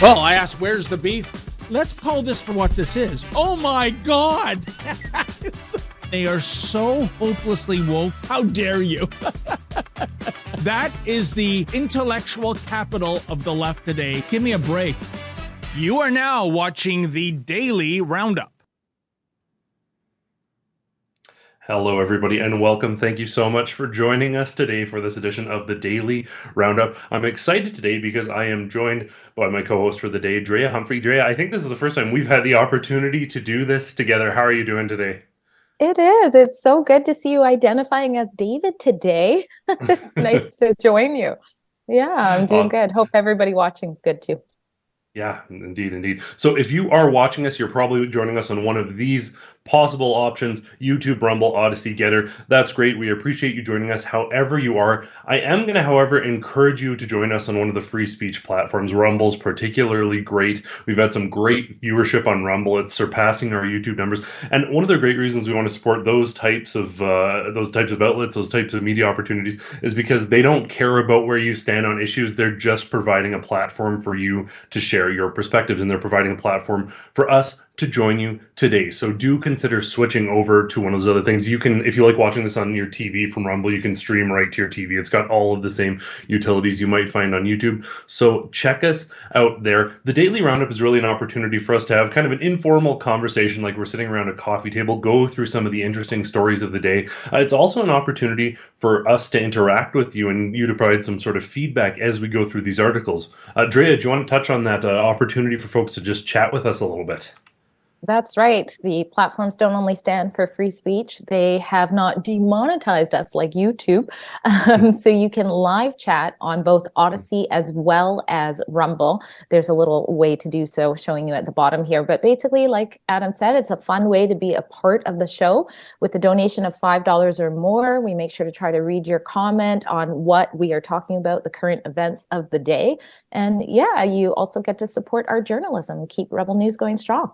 Well, I asked, where's the beef? Let's call this for what this is. Oh my God! They are so hopelessly woke. How dare you? That is the intellectual capital of the left today. Give me a break. You are now watching the Daily Roundup. Hello, everybody, and welcome. Thank you so much for joining us today for this edition of the Daily Roundup. I'm excited today because I am joined by my co-host for the day, Drea Humphrey. Drea, I think this is the first time we've had the opportunity to do this together. How are you doing today? It is. It's so good to see you identifying as David today. It's nice to join you. Yeah, I'm doing good. Hope everybody watching is good too. Yeah, indeed. So if you are watching us, you're probably joining us on one of these possible options: YouTube, Rumble, Odyssey, Getter. That's great. We appreciate you joining us however you are. I am going to, however, encourage you to join us on one of the free speech platforms. Rumble's particularly great. We've had some great viewership on Rumble. It's surpassing our YouTube numbers. And one of the great reasons we want to support those types of outlets, those types of media opportunities, is because they don't care about where you stand on issues. They're just providing a platform for you to share your perspectives, and they're providing a platform for us to join you today. So do consider switching over to one of those other things. You can, if you like watching this on your TV from Rumble, you can stream right to your TV. It's got all of the same utilities you might find on YouTube. So check us out there. The Daily Roundup is really an opportunity for us to have kind of an informal conversation, like we're sitting around a coffee table, go through some of the interesting stories of the day. It's also an opportunity for us to interact with you and you to provide some sort of feedback as we go through these articles. Drea, do you want to touch on that opportunity for folks to just chat with us a little bit? That's right. The platforms don't only stand for free speech, they have not demonetized us like YouTube. So you can live chat on both Odyssey as well as Rumble. There's a little way to do so showing you at the bottom here. But basically, like Adam said, it's a fun way to be a part of the show. With a donation of $5 or more, we make sure to try to read your comment on what we are talking about, the current events of the day. And yeah, you also get to support our journalism, keep Rebel News going strong.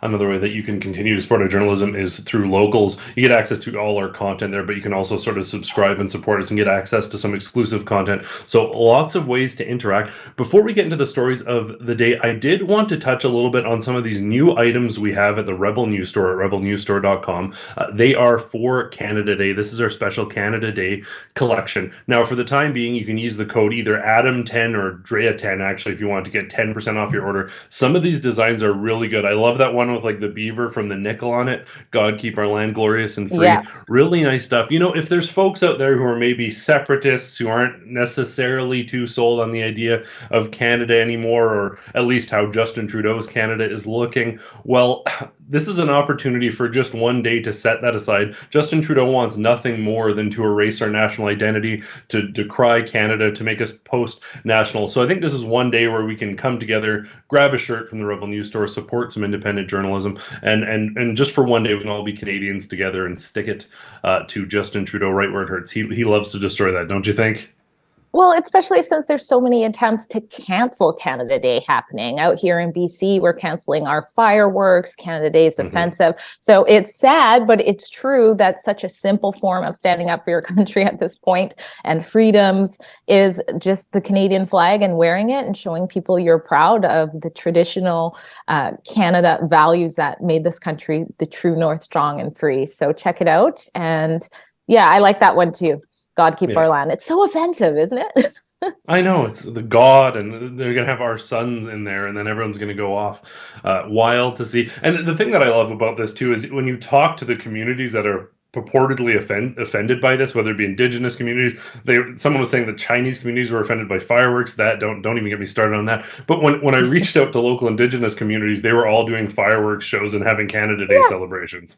Another way that you can continue to support our journalism is through locals. You get access to all our content there, but you can also sort of subscribe and support us and get access to some exclusive content. So lots of ways to interact. Before we get into the stories of the day, I did want to touch a little bit on some of these new items we have at the Rebel News Store at rebelnewsstore.com. They are for Canada Day. This is our special Canada Day collection. Now, for the time being, you can use the code either Adam10 or Drea10, actually, if you want to get 10% off your order. Some of these designs are really good. I love that one with like the beaver from the nickel on it. God keep our land glorious and free. Yeah. Really nice stuff. You know, if there's folks out there who are maybe separatists, who aren't necessarily too sold on the idea of Canada anymore, or at least how Justin Trudeau's Canada is looking, well, this is an opportunity for just one day to set that aside. Justin Trudeau wants nothing more than to erase our national identity, to decry Canada, to make us post-national. So I think this is one day where we can come together, grab a shirt from the Rebel News Store, support some independent journalism, and just for one day we can all be Canadians together and stick it to Justin Trudeau right where it hurts. He loves to destroy that, don't you think? Well, especially since there's so many attempts to cancel Canada Day happening. Out here in BC, we're canceling our fireworks. Canada Day is offensive. So it's sad, but it's true that such a simple form of standing up for your country at this point and freedoms is just the Canadian flag and wearing it and showing people you're proud of the traditional Canada values that made this country the true north, strong and free. So check it out. And yeah, I like that one too. God keep our land. It's so offensive, isn't it? I know, it's the God, and they're going to have our sons in there, and then everyone's going to go off. Wild to see. And the thing that I love about this, too, is when you talk to the communities that are purportedly offended by this, whether it be Indigenous communities. Someone was saying the Chinese communities were offended by fireworks. That don't even get me started on that. But when I reached out to local Indigenous communities, they were all doing fireworks shows and having Canada Day celebrations.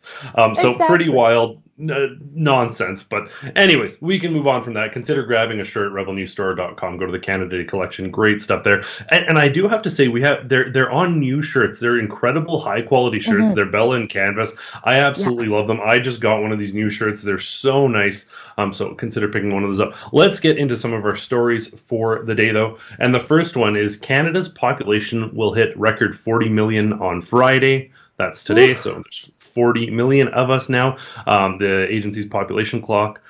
So pretty wild nonsense. But anyways, we can move on from that. Consider grabbing a shirt, rebelnewsstore.com. Go to the Canada Day collection. Great stuff there. And I do have to say, they're on new shirts. They're incredible high quality shirts. They're Bella and Canvas. I absolutely love them. I just got one of these new shirts. They're so nice. So consider picking one of those up. Let's get into some of our stories for the day, though. And the first one is Canada's population will hit record 40 million on Friday. That's today. Oof. So there's 40 million of us now. The agency's population clock.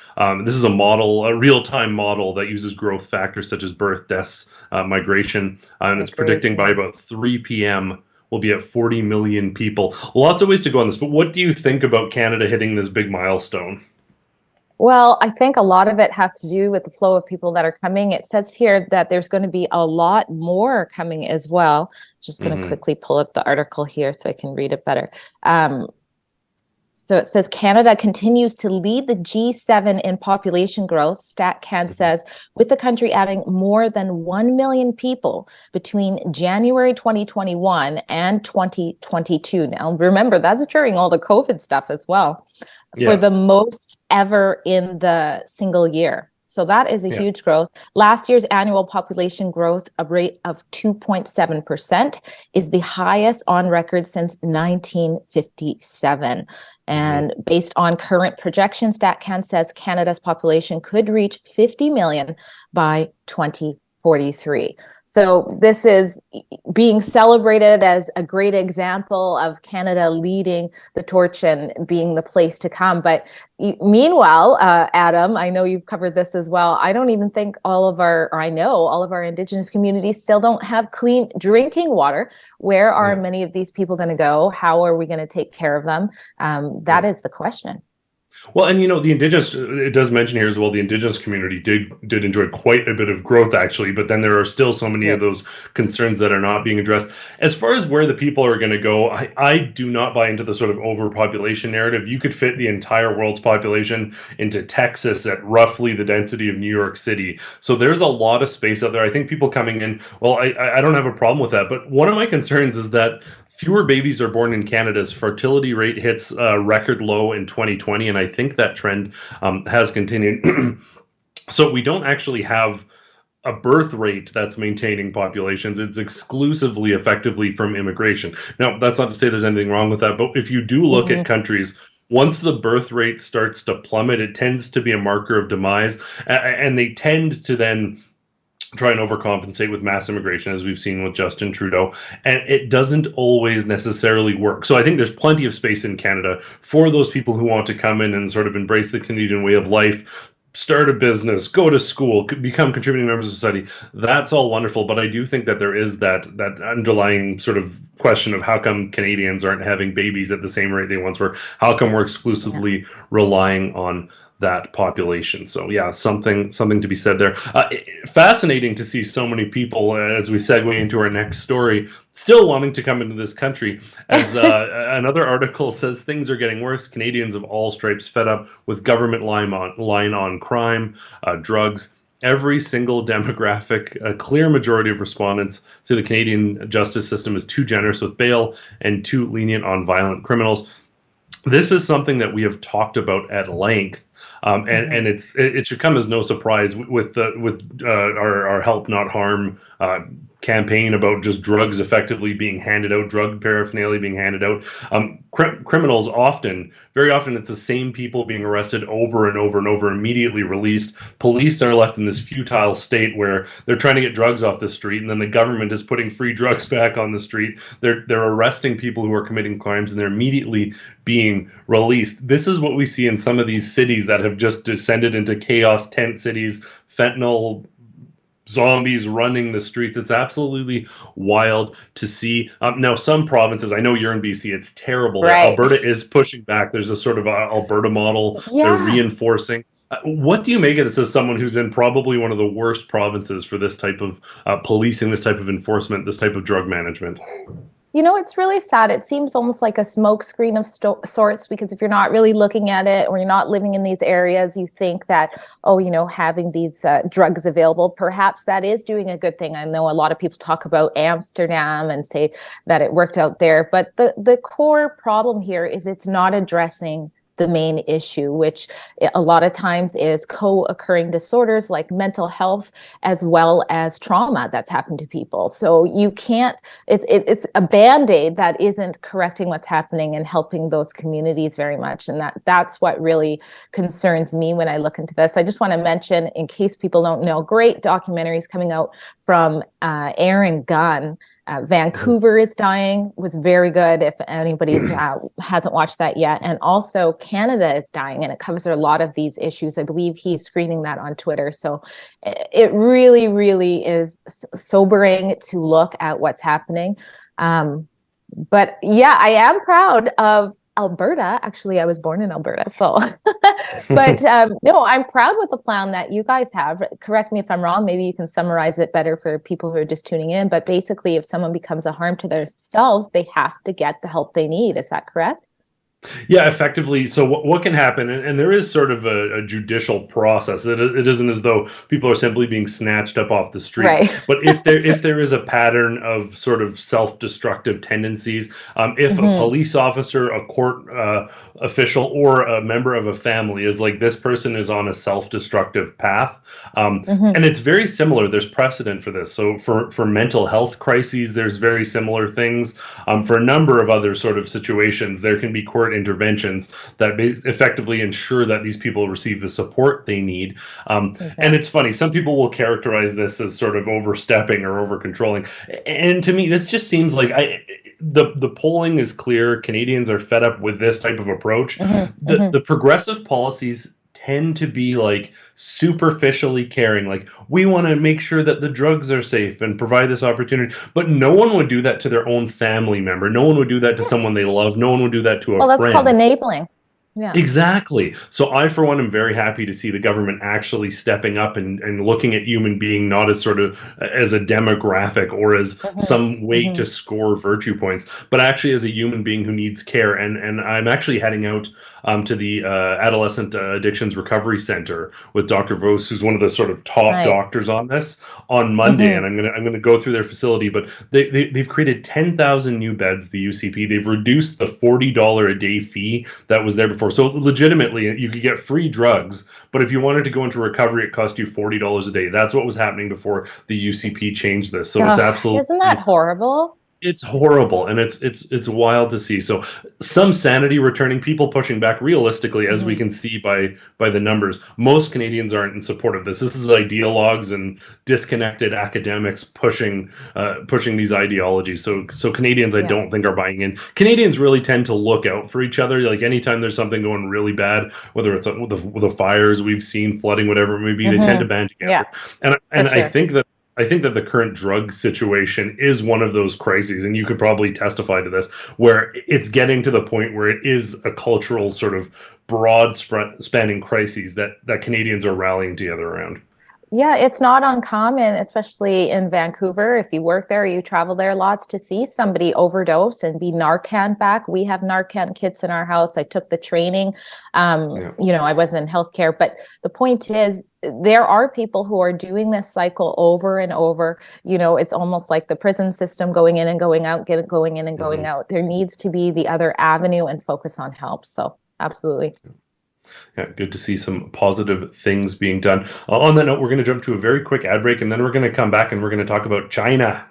This is a model, a real-time model that uses growth factors such as birth, deaths, migration, and it's predicting by about 3 p.m. we'll be at 40 million people. Lots of ways to go on this, but what do you think about Canada hitting this big milestone? Well, I think a lot of it has to do with the flow of people that are coming. It says here that there's going to be a lot more coming as well. Just going to quickly pull up the article here so I can read it better. So it says Canada continues to lead the G7 in population growth. StatCan says, with the country adding more than 1 million people between January 2021 and 2022. Now, remember, that's during all the COVID stuff as well, for the most ever in the single year. So that is a huge growth. Last year's annual population growth, a rate of 2.7%, is the highest on record since 1957. And based on current projections, StatCan says Canada's population could reach 50 million by 2043. So this is being celebrated as a great example of Canada leading the torch and being the place to come. But meanwhile, Adam, I know you've covered this as well. I don't even think I know all of our Indigenous communities still don't have clean drinking water. Where are many of these people going to go? How are we going to take care of them? That is the question. Well, and the Indigenous, it does mention here as well, the Indigenous community did enjoy quite a bit of growth, actually, but then there are still so many of those concerns that are not being addressed. As far as where the people are going to go, I do not buy into the sort of overpopulation narrative. You could fit the entire world's population into Texas at roughly the density of New York City. So there's a lot of space out there. I think people coming in, well, I don't have a problem with that, but one of my concerns is that fewer babies are born in Canada's fertility rate hits a record low in 2020, and I think that trend has continued. So we don't actually have a birth rate that's maintaining populations. It's exclusively effectively from immigration. Now, that's not to say there's anything wrong with that, but if you do look at countries, once the birth rate starts to plummet, it tends to be a marker of demise, and they tend to then try and overcompensate with mass immigration, as we've seen with Justin Trudeau, and it doesn't always necessarily work. So I think there's plenty of space in Canada for those people who want to come in and sort of embrace the Canadian way of life, start a business, go to school, become contributing members of society. That's all wonderful, but I do think that there is that underlying sort of question of how come Canadians aren't having babies at the same rate they once were? How come we're exclusively relying on that population? So yeah, something to be said there. Fascinating to see so many people, as we segue into our next story, still wanting to come into this country. As another article says, things are getting worse. Canadians of all stripes fed up with government line on crime, drugs. Every single demographic, a clear majority of respondents say the Canadian justice system is too generous with bail and too lenient on violent criminals. This is something that we have talked about at length. And it should come as no surprise with our Help Not Harm campaign about just drugs effectively being handed out, drug paraphernalia being handed out. Criminals very often it's the same people being arrested over and over and over, immediately released. Police are left in this futile state where they're trying to get drugs off the street, and then the government is putting free drugs back on the street. They're arresting people who are committing crimes, and they're immediately being released. This is what we see in some of these cities that have just descended into chaos, tent cities, fentanyl, zombies running the streets. It's absolutely wild to see. Now, some provinces, I know you're in BC, it's terrible. Right. Alberta is pushing back. There's a sort of Alberta model. They're reinforcing. What do you make of this as someone who's in probably one of the worst provinces for this type of policing, this type of enforcement, this type of drug management? You know, it's really sad. It seems almost like a smokescreen of sorts, because if you're not really looking at it or you're not living in these areas, you think that, having these drugs available, perhaps that is doing a good thing. I know a lot of people talk about Amsterdam and say that it worked out there, but the core problem here is it's not addressing the main issue, which a lot of times is co-occurring disorders like mental health as well as trauma that's happened to people. So you can't, it's a Band-Aid that isn't correcting what's happening and helping those communities very much. And that's what really concerns me when I look into this. I just want to mention, in case people don't know, great documentaries coming out from Aaron Gunn. Vancouver is dying was very good if anybody's hasn't watched that yet. And also Canada is dying, and it covers a lot of these issues. I believe he's screening that on Twitter. So it really, really is sobering to look at what's happening. But yeah, I am proud of Alberta. Actually, I was born in Alberta, so but no, I'm proud with the plan that you guys have. Correct me if I'm wrong. Maybe you can summarize it better for people who are just tuning in. But basically, if someone becomes a harm to themselves, they have to get the help they need. Is that correct? Yeah, effectively. So what can happen, and there is sort of a judicial process. It isn't as though people are simply being snatched up off the street. Right. But if there is a pattern of sort of self-destructive tendencies, if a police officer, a court official, or a member of a family is like, this person is on a self-destructive path, and it's very similar. There's precedent for this. So for mental health crises, there's very similar things. For a number of other sort of situations, there can be court interventions that effectively ensure that these people receive the support they need. And it's funny, some people will characterize this as sort of overstepping or over controlling. And to me, this just seems like the polling is clear. Canadians are fed up with this type of approach. The progressive policies tend to be like superficially caring, like, we want to make sure that the drugs are safe and provide this opportunity, but no one would do that to their own family member. No one would do that to someone they love. No one would do that to a friend. That's called enabling. Yeah. Exactly. So I, for one, am very happy to see the government actually stepping up and looking at human being not as sort of as a demographic or as some way to score virtue points, but actually as a human being who needs care. And I'm actually heading out to the Adolescent Addictions Recovery Center with Dr. Vos, who's one of the sort of top doctors on this, on Monday, and I'm gonna go through their facility. But they've created 10,000 new beds. The UCP, they've reduced the $40 a day fee that was there before. So legitimately, you could get free drugs, but if you wanted to go into recovery, it cost you $40 a day. That's what was happening before the UCP changed this. So it's absolutely, isn't that horrible? It's horrible, and it's wild to see. So some sanity returning, people pushing back realistically, as we can see by the numbers. Most Canadians aren't in support of this. This is ideologues and disconnected academics pushing these ideologies. So Canadians, I don't think, are buying in. Canadians really tend to look out for each other. Like anytime there's something going really bad, whether it's the fires we've seen, flooding, whatever it may be, they tend to band together. And I think that the current drug situation is one of those crises, and you could probably testify to this, where it's getting to the point where it is a cultural sort of broad spanning crises that Canadians are rallying together around. Yeah, it's not uncommon, especially in Vancouver. If you work there, you travel there lots, to see somebody overdose and be Narcan back. We have Narcan kits in our house. I took the training. I was in healthcare, but the point is, there are people who are doing this cycle over and over. It's almost like the prison system, going in and going out, going in and going out. There needs to be the other avenue and focus on help. So absolutely. Yeah, good to see some positive things being done. On that note, we're going to jump to a very quick ad break, and then we're going to come back and we're going to talk about China.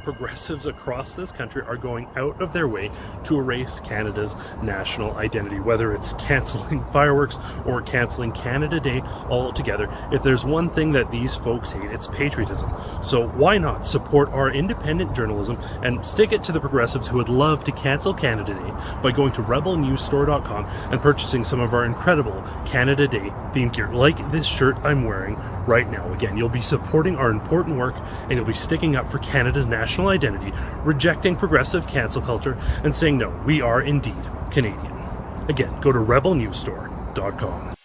Progressives across this country are going out of their way to erase Canada's national identity, whether it's canceling fireworks or canceling Canada Day altogether. If there's one thing that these folks hate, it's patriotism. So why not support our independent journalism and stick it to the progressives who would love to cancel Canada Day by going to rebelnewsstore.com and purchasing some of our incredible Canada Day themed gear, like this shirt I'm wearing right now. Again, you'll be supporting our important work, and you'll be sticking up for Canada's national identity, rejecting progressive cancel culture, and saying, no, we are indeed Canadian. Again, go to rebelnewsstore.com.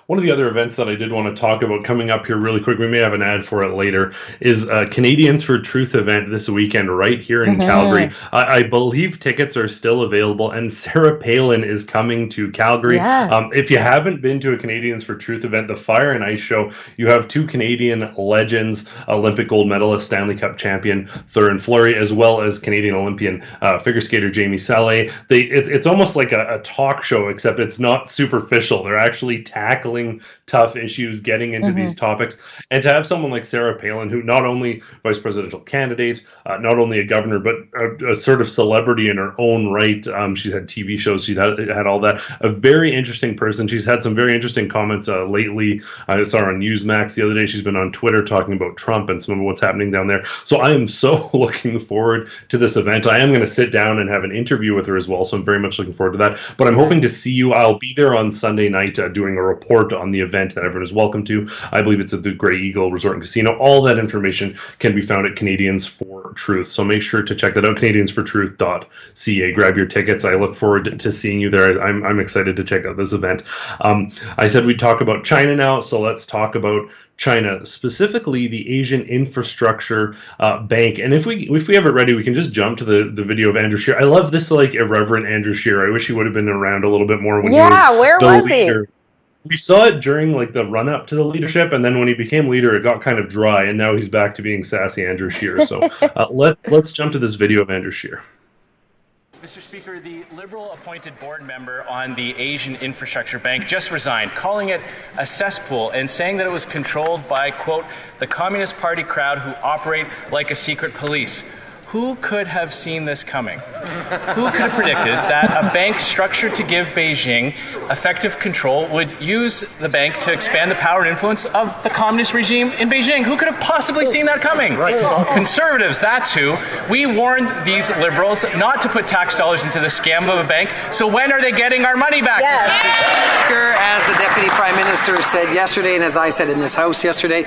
One of the other events that I did want to talk about coming up here really quick, we may have an ad for it later, is Canadians for Truth event this weekend right here in Calgary. I believe tickets are still available, and Sarah Palin is coming to Calgary. Yes. If you haven't been to a Canadians for Truth event, the Fire and Ice Show, you have two Canadian legends, Olympic gold medalist, Stanley Cup champion Thurin Fleury, as well as Canadian Olympian figure skater Jamie Salé. It's almost like a talk show, except it's not superficial. They're actually tackling tough issues, getting into these topics, and to have someone like Sarah Palin, who not only vice presidential candidate, not only a governor, but a sort of celebrity in her own right. She's had TV shows, she's had all that. A very interesting person. She's had some very interesting comments lately. I saw her on Newsmax the other day. She's been on Twitter talking about Trump and some of what's happening down there. So I am so looking forward to this event. I am going to sit down and have an interview with her as well, so I'm very much looking forward to that. But I'm hoping to see you. I'll be there on Sunday night doing a report on the event that everyone is welcome to. I believe it's at the Grey Eagle Resort and Casino. All that information can be found at Canadians for Truth. So make sure to check that out, canadiansfortruth.ca. Grab your tickets. I look forward to seeing you there. I'm excited to check out this event. I said we'd talk about China now, so let's talk about China, specifically the Asian Infrastructure Bank. And if we have it ready, we can just jump to the video of Andrew Scheer. I love this like irreverent Andrew Scheer. I wish he would have been around a little bit more when he was where the was leader. he? We saw it during like the run up to the leadership, and then when he became leader, it got kind of dry, and now he's back to being sassy Andrew Scheer. So let's jump to this video of Andrew Scheer. Mr. Speaker, the Liberal-appointed board member on the Asian Infrastructure Bank just resigned, calling it a cesspool and saying that it was controlled by, quote, the Communist Party crowd who operate like a secret police. Who could have seen this coming? Who could have predicted that a bank structured to give Beijing effective control would use the bank to expand the power and influence of the communist regime in Beijing? Who could have possibly seen that coming? Conservatives, that's who. We warned these liberals not to put tax dollars into the scam of a bank. So when are they getting our money back? Yes. As the Deputy Prime Minister said yesterday, and as I said in this House yesterday,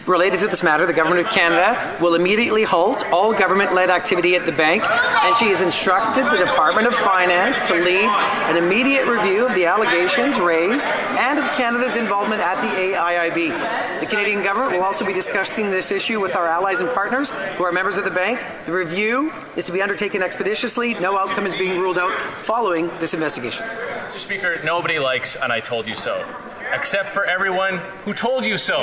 related to this matter, the Government of Canada will immediately halt all government-led activity at the bank, and she has instructed the Department of Finance to lead an immediate review of the allegations raised and of Canada's involvement at the AIIB. The Canadian government will also be discussing this issue with our allies and partners who are members of the bank. The review is to be undertaken expeditiously. No outcome is being ruled out following this investigation. Mr. Speaker, nobody likes an I told you so, except for everyone who told you so.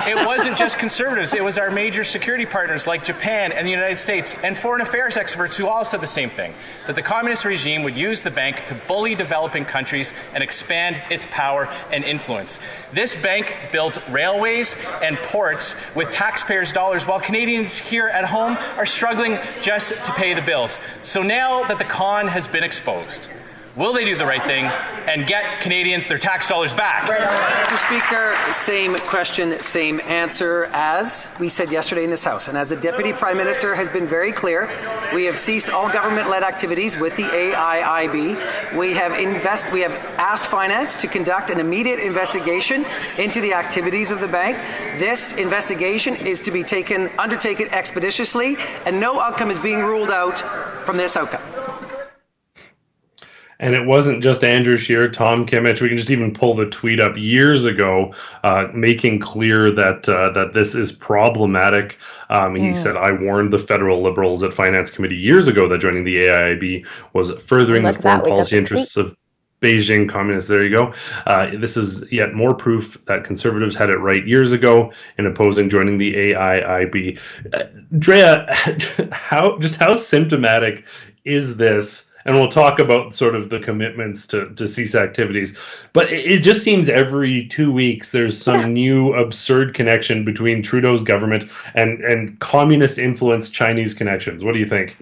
It wasn't just conservatives, it was our major security partners like Japan and the United States and foreign affairs experts who all said the same thing, that the communist regime would use the bank to bully developing countries and expand its power and influence. This bank built railways and ports with taxpayers' dollars while Canadians here at home are struggling just to pay the bills. So now that the con has been exposed, will they do the right thing and get Canadians their tax dollars back? Mr. Speaker, same question, same answer as we said yesterday in this House. And as the Deputy Prime Minister has been very clear, we have ceased all government-led activities with the AIIB. We have asked Finance to conduct an immediate investigation into the activities of the bank. This investigation is to be undertaken expeditiously, and no outcome is being ruled out from this outcome. And it wasn't just Andrew Scheer, Tom Kimmich. We can just even pull the tweet up years ago, making clear that this is problematic. He said, I warned the federal Liberals at Finance Committee years ago that joining the AIIB was furthering the foreign policy interests of Beijing communists. There you go. This is yet more proof that conservatives had it right years ago in opposing joining the AIIB. Drea, how symptomatic is this? And we'll talk about sort of the commitments to cease activities. But it just seems every 2 weeks there's some new absurd connection between Trudeau's government and communist-influenced Chinese connections. What do you think?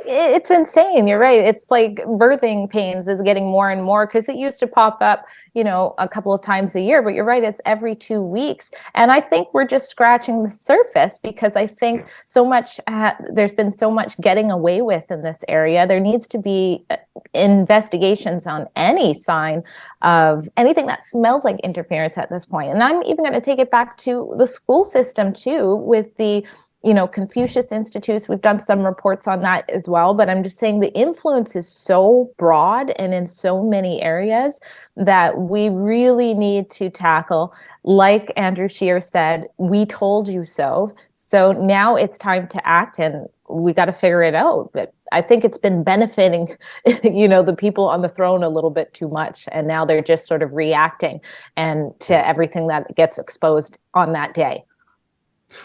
It's insane. You're right. It's like birthing pains is getting more and more because it used to pop up, a couple of times a year. But you're right. It's every 2 weeks. And I think we're just scratching the surface because I think so much, there's been so much getting away with in this area. There needs to be investigations on any sign of anything that smells like interference at this point. And I'm even going to take it back to the school system too, with the Confucius Institutes, we've done some reports on that as well, but I'm just saying the influence is so broad and in so many areas that we really need to tackle. Like Andrew Scheer said, we told you so. So now it's time to act, and we got to figure it out. But I think it's been benefiting, the people on the throne a little bit too much. And now they're just sort of reacting and to everything that gets exposed on that day.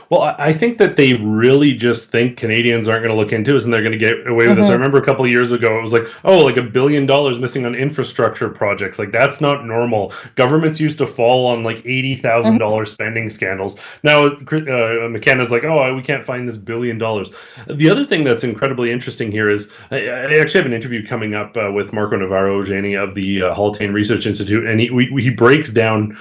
Well, I think that they really just think Canadians aren't going to look into this and they're going to get away with this. I remember a couple of years ago, it was like, oh, like $1 billion missing on infrastructure projects. Like, that's not normal. Governments used to fall on like $80,000 spending scandals. Now, McKenna's like, oh, we can't find this $1 billion. The other thing that's incredibly interesting here is I actually have an interview coming up with Marco Navarro-Eugeni of the Halted Research Institute, and he breaks down,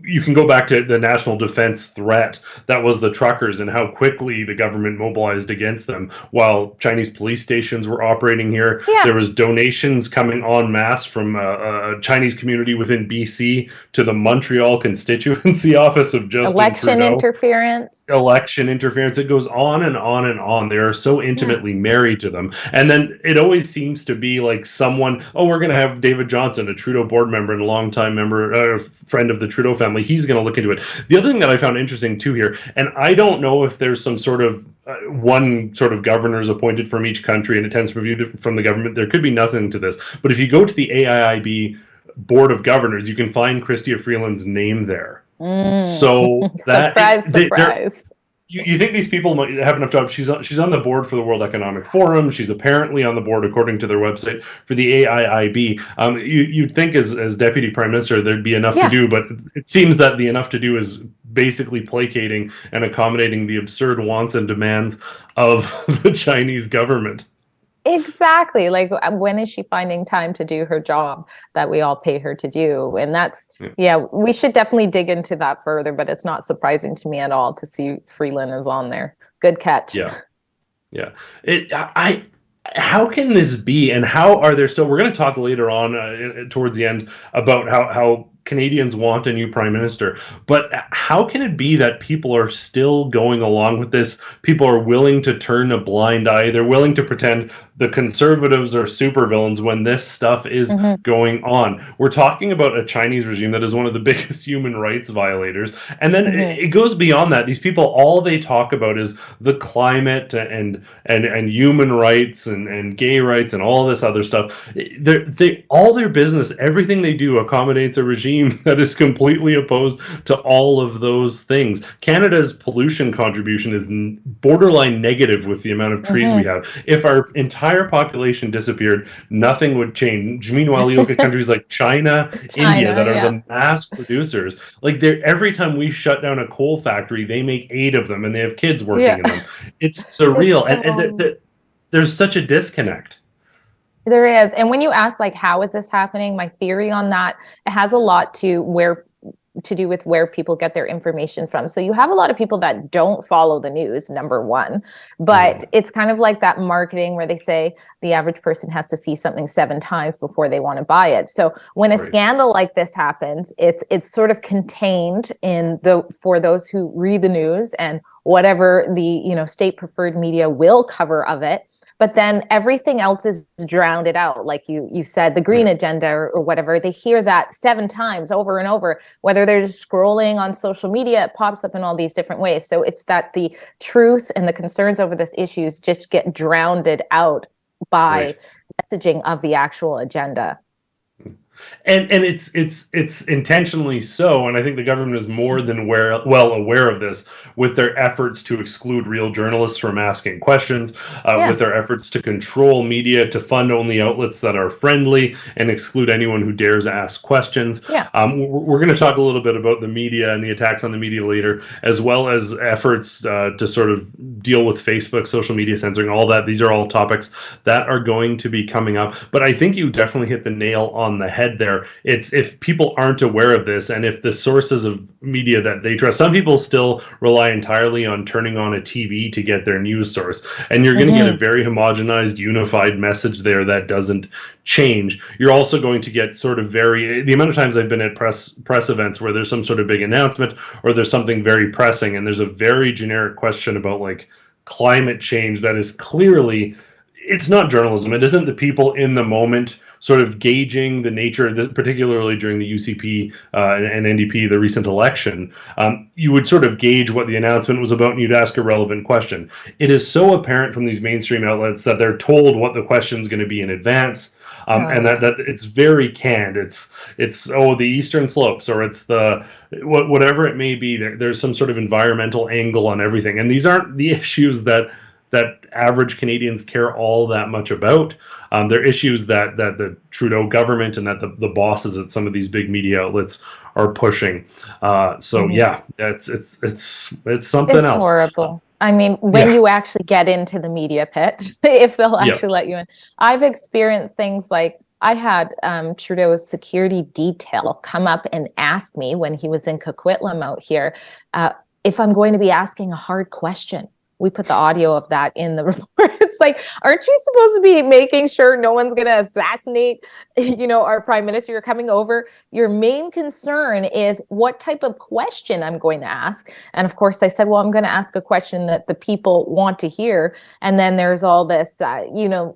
you can go back to the national defense threat that was the truckers and how quickly the government mobilized against them while Chinese police stations were operating here. Yeah. There was donations coming en masse from a Chinese community within BC to the Montreal constituency office of Justin Election Trudeau. Election interference. It goes on and on and on. They are so intimately married to them. And then it always seems to be like someone, we're going to have David Johnston, a Trudeau board member and a longtime member, friend of the Trudeau family. He's going to look into it. The other thing that I found interesting too here, and I don't know if there's some sort of one sort of governor is appointed from each country and it tends to review from the government. There could be nothing to this. But if you go to the AIIB Board of Governors, you can find Chrystia Freeland's name there. So that surprise. You think these people might have enough jobs? She's on the board for the World Economic Forum. She's apparently on the board, according to their website, for the AIIB. You'd think as Deputy Prime Minister there'd be enough to do, but it seems that the enough to do is basically placating and accommodating the absurd wants and demands of the Chinese government. Exactly. Like, when is she finding time to do her job that we all pay her to do? And that's, we should definitely dig into that further, but it's not surprising to me at all to see Freeland is on there. Good catch. Yeah. How can this be, and how are there still, we're going to talk later on towards the end about how Canadians want a new prime minister, but how can it be that people are still going along with this? People are willing to turn a blind eye. They're willing to pretend the Conservatives are supervillains when this stuff is going on. We're talking about a Chinese regime that is one of the biggest human rights violators. And then it goes beyond that. These people, all they talk about is the climate and human rights and gay rights and all this other stuff. All their business, everything they do accommodates a regime that is completely opposed to all of those things. Canada's pollution contribution is borderline negative with the amount of trees we have. If our entire population disappeared, nothing would change. Meanwhile, you look at countries like China, India, that are the mass producers. Like, every time we shut down a coal factory, they make 8 of them, and they have kids working in them. It's surreal, and there's such a disconnect. There is. And when you ask, like, how is this happening? My theory on that, it has a lot to do with where people get their information from. So you have a lot of people that don't follow the news, number one, but it's kind of like that marketing where they say the average person has to see something 7 times before they want to buy it. So when a scandal like this happens, it's sort of contained for those who read the news and whatever the state preferred media will cover of it. But then everything else is drowned out. Like you said, the green agenda or whatever, they hear that 7 times over and over, whether they're just scrolling on social media, it pops up in all these different ways. So it's that the truth and the concerns over this issues just get drowned out by messaging of the actual agenda. And it's intentionally so, and I think the government is more than well aware of this with their efforts to exclude real journalists from asking questions, with their efforts to control media, to fund only outlets that are friendly and exclude anyone who dares ask questions. We're going to talk a little bit about the media and the attacks on the media later, as well as efforts to sort of deal with Facebook, social media censoring, all that. These are all topics that are going to be coming up. But I think you definitely hit the nail on the head head there. It's if people aren't aware of this, and if the sources of media that they trust, some people still rely entirely on turning on a TV to get their news source, and you're going to get a very homogenized, unified message there that doesn't change. You're also going to get sort of the amount of times I've been at press events where there's some sort of big announcement or there's something very pressing, and there's a very generic question about like climate change that is clearly, it's not journalism. It isn't the people in the moment sort of gauging the nature of this, particularly during the UCP and NDP, the recent election. You would sort of gauge what the announcement was about, and you'd ask a relevant question. It is so apparent from these mainstream outlets that they're told what the question is going to be in advance. And that it's very canned. It's the eastern slopes, or it's the whatever it may be. There's some sort of environmental angle on everything, and these aren't the issues that average Canadians care all that much about. They're issues that the Trudeau government and that the bosses at some of these big media outlets are pushing. Yeah, it's something else. It's horrible. I mean, when you actually get into the media pit, if they'll actually let you in. I've experienced things like I had Trudeau's security detail come up and ask me when he was in Coquitlam out here if I'm going to be asking a hard question. We put the audio of that in the report. It's like, aren't you supposed to be making sure no one's going to assassinate, our prime minister? You're coming over. Your main concern is what type of question I'm going to ask. And of course, I said, well, I'm going to ask a question that the people want to hear. And then there's all this,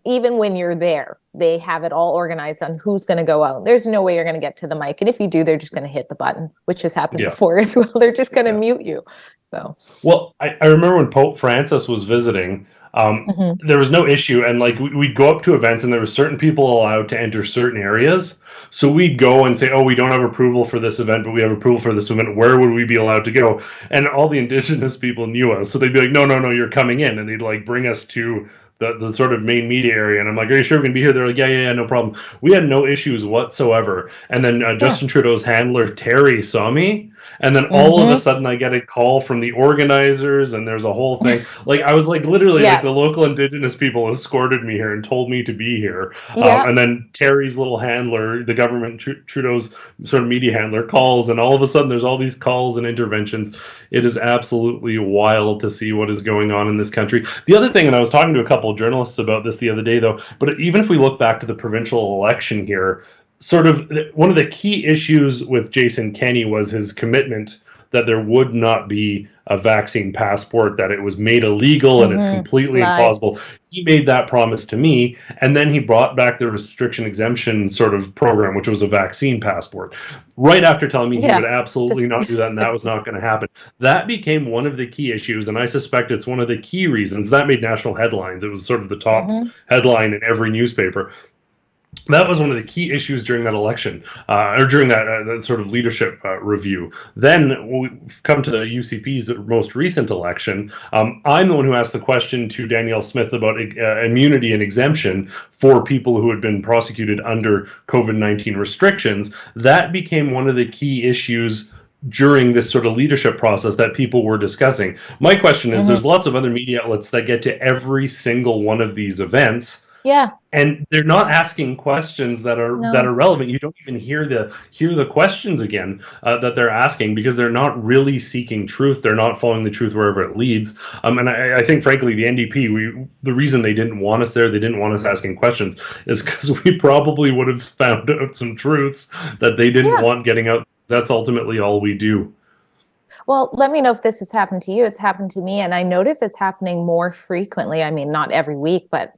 even when you're there, they have it all organized on who's going to go out. There's no way you're going to get to the mic. And if you do, they're just going to hit the button, which has happened before as well. They're just going to mute you. So. Well, I remember when Pope Francis was visiting, there was no issue. And like we'd go up to events and there were certain people allowed to enter certain areas. So we'd go and say, oh, we don't have approval for this event, but we have approval for this event. Where would we be allowed to go? And all the Indigenous people knew us. So they'd be like, no, you're coming in. And they'd like bring us to the sort of main media area. And I'm like, are you sure we're going to be here? They're like, yeah, no problem. We had no issues whatsoever. And then Justin Trudeau's handler, Terry, saw me. And then all of a sudden I get a call from the organizers and there's a whole thing. Like I was like literally like the local Indigenous people escorted me here and told me to be here. And then Terry's little handler, the government, Trudeau's sort of media handler calls, and all of a sudden there's all these calls and interventions. It is absolutely wild to see what is going on in this country. The other thing, and I was talking to a couple of journalists about this the other day though, but even if we look back to the provincial election here, sort of one of the key issues with Jason Kenney was his commitment that there would not be a vaccine passport, that it was made illegal and it's completely impossible. He made that promise to me, and then he brought back the restriction exemption sort of program, which was a vaccine passport, right after telling me he would absolutely not do that and that was not going to happen. That became one of the key issues, and I suspect it's one of the key reasons that made national headlines. It was sort of the top headline in every newspaper. That was one of the key issues during that election, or during that sort of leadership review. Then when we come to the UCP's most recent election, I'm the one who asked the question to Danielle Smith about immunity and exemption for people who had been prosecuted under COVID-19 restrictions. That became one of the key issues during this sort of leadership process that people were discussing. My question is, there's lots of other media outlets that get to every single one of these events. Yeah. And they're not asking questions that are relevant. You don't even hear the questions again that they're asking, because they're not really seeking truth. They're not following the truth wherever it leads. And I think, frankly, the NDP, the reason they didn't want us there, they didn't want us asking questions, is because we probably would have found out some truths that they didn't want getting out. That's ultimately all we do. Well, let me know if this has happened to you. It's happened to me, and I notice it's happening more frequently. I mean, not every week, but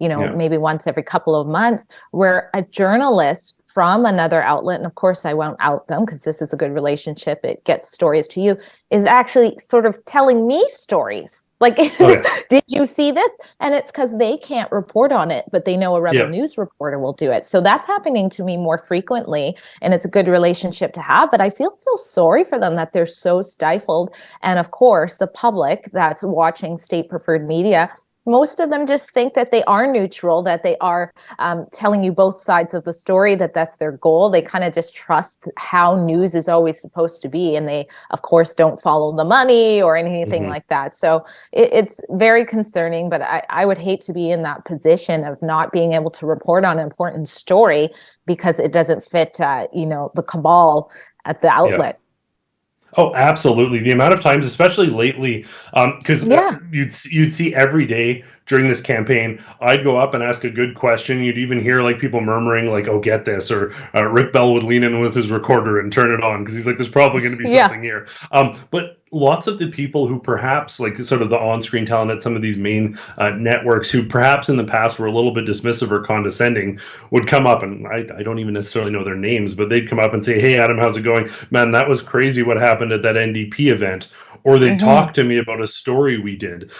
maybe once every couple of months, where a journalist from another outlet, and of course I won't out them because this is a good relationship, it gets stories to you, is actually sort of telling me stories. Like, did you see this? And it's because they can't report on it, but they know a Rebel News reporter will do it. So that's happening to me more frequently, and it's a good relationship to have. But I feel so sorry for them that they're so stifled. And of course, the public that's watching state preferred media, Most of them just think that they are neutral, that they are telling you both sides of the story, that that's their goal. They kind of just trust how news is always supposed to be. And they, of course, don't follow the money or anything like that. So it's very concerning, but I would hate to be in that position of not being able to report on an important story because it doesn't fit, the cabal at the outlet. Yeah. Oh, absolutely. The amount of times, especially lately, because you'd see every day during this campaign, I'd go up and ask a good question. You'd even hear like people murmuring like, "Oh, get this," or Rick Bell would lean in with his recorder and turn it on because he's like, "There's probably going to be something here." But lots of the people who perhaps like sort of the on-screen talent at some of these main networks who perhaps in the past were a little bit dismissive or condescending would come up, and I don't even necessarily know their names, but they'd come up and say, "Hey, Adam, how's it going? Man, that was crazy what happened at that NDP event." Or they'd talk to me about a story we did.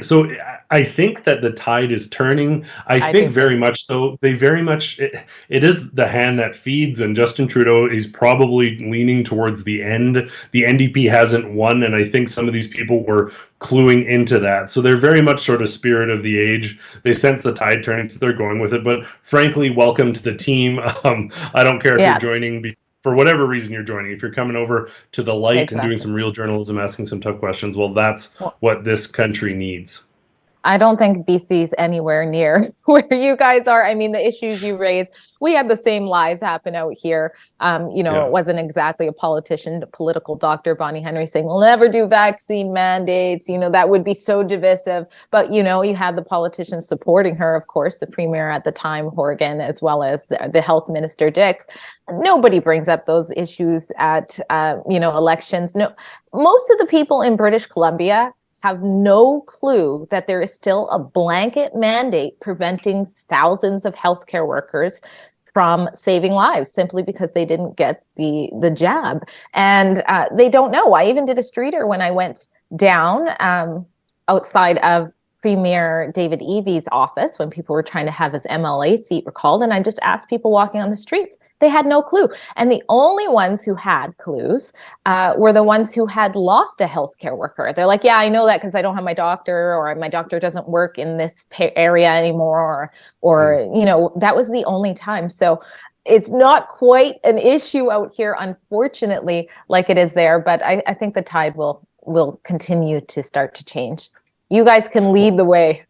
So I think that the tide is turning. I think very much so. They very much, it is the hand that feeds, and Justin Trudeau is probably leaning towards the end. The NDP hasn't won, and I think some of these people were cluing into that. So they're very much sort of spirit of the age. They sense the tide turning, so they're going with it. But frankly, welcome to the team. I don't care if you're joining for whatever reason you're joining. If you're coming over to the light and doing some real journalism, asking some tough questions, well, that's what this country needs. I don't think BC's anywhere near where you guys are. I mean, the issues you raise, we had the same lies happen out here. It wasn't exactly a political doctor, Bonnie Henry, saying we'll never do vaccine mandates. That would be so divisive. But, you had the politicians supporting her, of course, the premier at the time, Horgan, as well as the health minister, Dix. Nobody brings up those issues at, elections. No, most of the people in British Columbia have no clue that there is still a blanket mandate preventing thousands of healthcare workers from saving lives simply because they didn't get the jab. And they don't know. I even did a streeter when I went down outside of Premier David Evy's office when people were trying to have his MLA seat recalled. And I just asked people walking on the streets. They had no clue. And the only ones who had clues were the ones who had lost a healthcare worker. They're like, yeah, I know that because I don't have my doctor, or my doctor doesn't work in this area anymore, or that was the only time. So it's not quite an issue out here, unfortunately, like it is there. But I think the tide will continue to start to change. You guys can lead the way.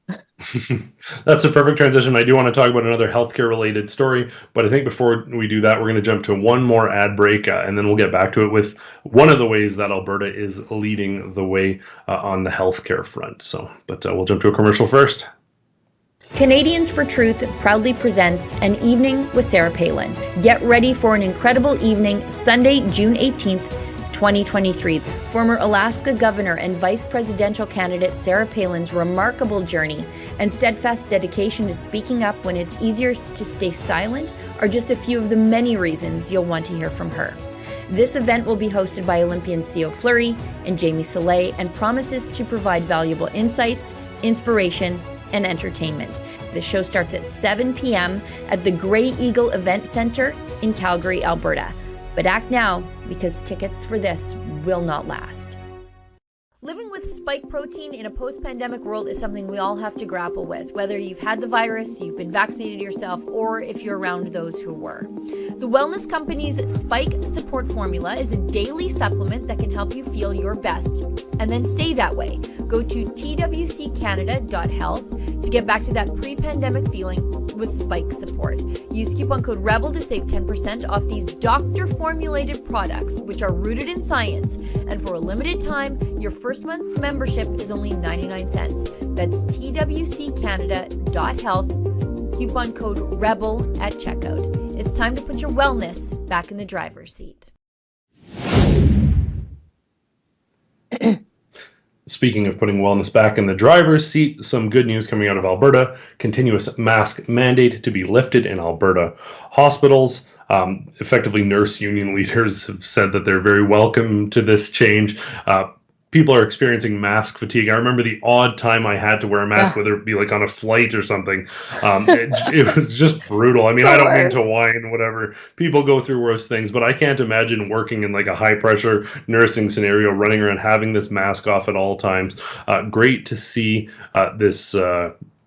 That's a perfect transition. I do want to talk about another healthcare related story, but I think before we do that, we're going to jump to one more ad break, and then we'll get back to it with one of the ways that Alberta is leading the way on the healthcare front. But we'll jump to a commercial first. Canadians for Truth proudly presents An Evening with Sarah Palin. Get ready for an incredible evening, Sunday, June 18th, 2023. Former Alaska Governor and Vice Presidential candidate Sarah Palin's remarkable journey and steadfast dedication to speaking up when it's easier to stay silent are just a few of the many reasons you'll want to hear from her. This event will be hosted by Olympians Theo Fleury and Jamie Soleil and promises to provide valuable insights, inspiration, and entertainment. The show starts at 7 p.m. at the Grey Eagle Event Centre in Calgary, Alberta. But act now, because tickets for this will not last. Living with spike protein in a post-pandemic world is something we all have to grapple with, whether you've had the virus, you've been vaccinated yourself, or if you're around those who were. The wellness company's Spike Support Formula is a daily supplement that can help you feel your best and then stay that way. Go to twccanada.health to get back to that pre-pandemic feeling with Spike Support. Use coupon code REBEL to save 10% off these doctor-formulated products, which are rooted in science. And for a limited time, your first month's membership is only 99 cents. That's twccanada.health, coupon code REBEL at checkout. It's time to put your wellness back in the driver's seat. Speaking of putting wellness back in the driver's seat, some good news coming out of Alberta. Continuous mask mandate to be lifted in Alberta hospitals. Effectively, nurse union leaders have said that they're very welcome to this change. people are experiencing mask fatigue. I remember the odd time I had to wear a mask, whether it be like on a flight or something. It was just brutal. I mean, I don't mean to whine, whatever. People go through worse things, but I can't imagine working in like a high pressure nursing scenario, running around having this mask off at all times. Great to see this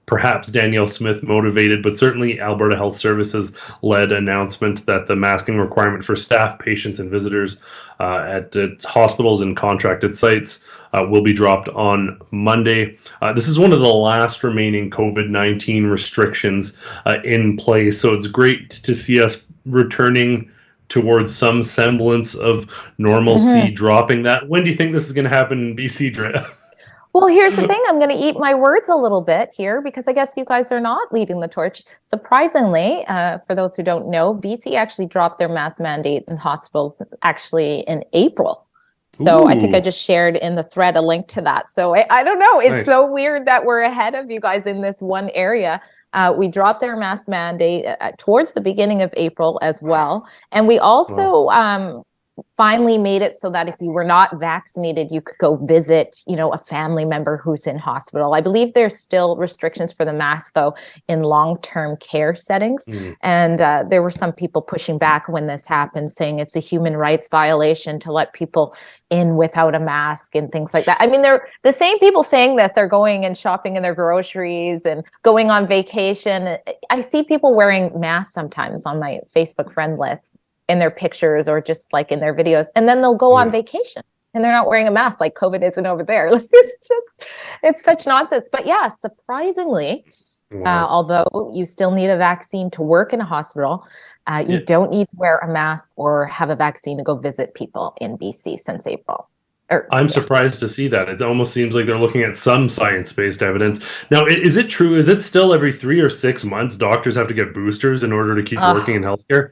perhaps Danielle Smith motivated, but certainly Alberta Health Services led announcement that the masking requirement for staff, patients, and visitors at hospitals and contracted sites will be dropped on Monday. This is one of the last remaining COVID-19 restrictions in place, so it's great to see us returning towards some semblance of normalcy, dropping that. When do you think this is going to happen in BC, Drea? Well, here's the thing. I'm going to eat my words a little bit here because I guess you guys are not leading the torch. Surprisingly, for those who don't know, BC actually dropped their mask mandate in hospitals actually in April. So I think I just shared in the thread a link to that. So I don't know. It's so weird that we're ahead of you guys in this one area. We dropped our mask mandate towards the beginning of April as well. And we also finally made it so that if you were not vaccinated, you could go visit, a family member who's in hospital. I believe there's still restrictions for the mask, though, in long-term care settings. And there were some people pushing back when this happened, saying it's a human rights violation to let people in without a mask and things like that. I mean, they're the same people saying this are going and shopping in their groceries and going on vacation. I see people wearing masks sometimes on my Facebook friend list in their pictures or just like in their videos, and then they'll go on vacation and they're not wearing a mask, like COVID isn't over there. Like it's such nonsense. But yeah, surprisingly, although you still need a vaccine to work in a hospital, you don't need to wear a mask or have a vaccine to go visit people in BC since April. I'm surprised to see that. It almost seems like they're looking at some science-based evidence. Now, is it true? Is it still every 3 or 6 months doctors have to get boosters in order to keep working in healthcare?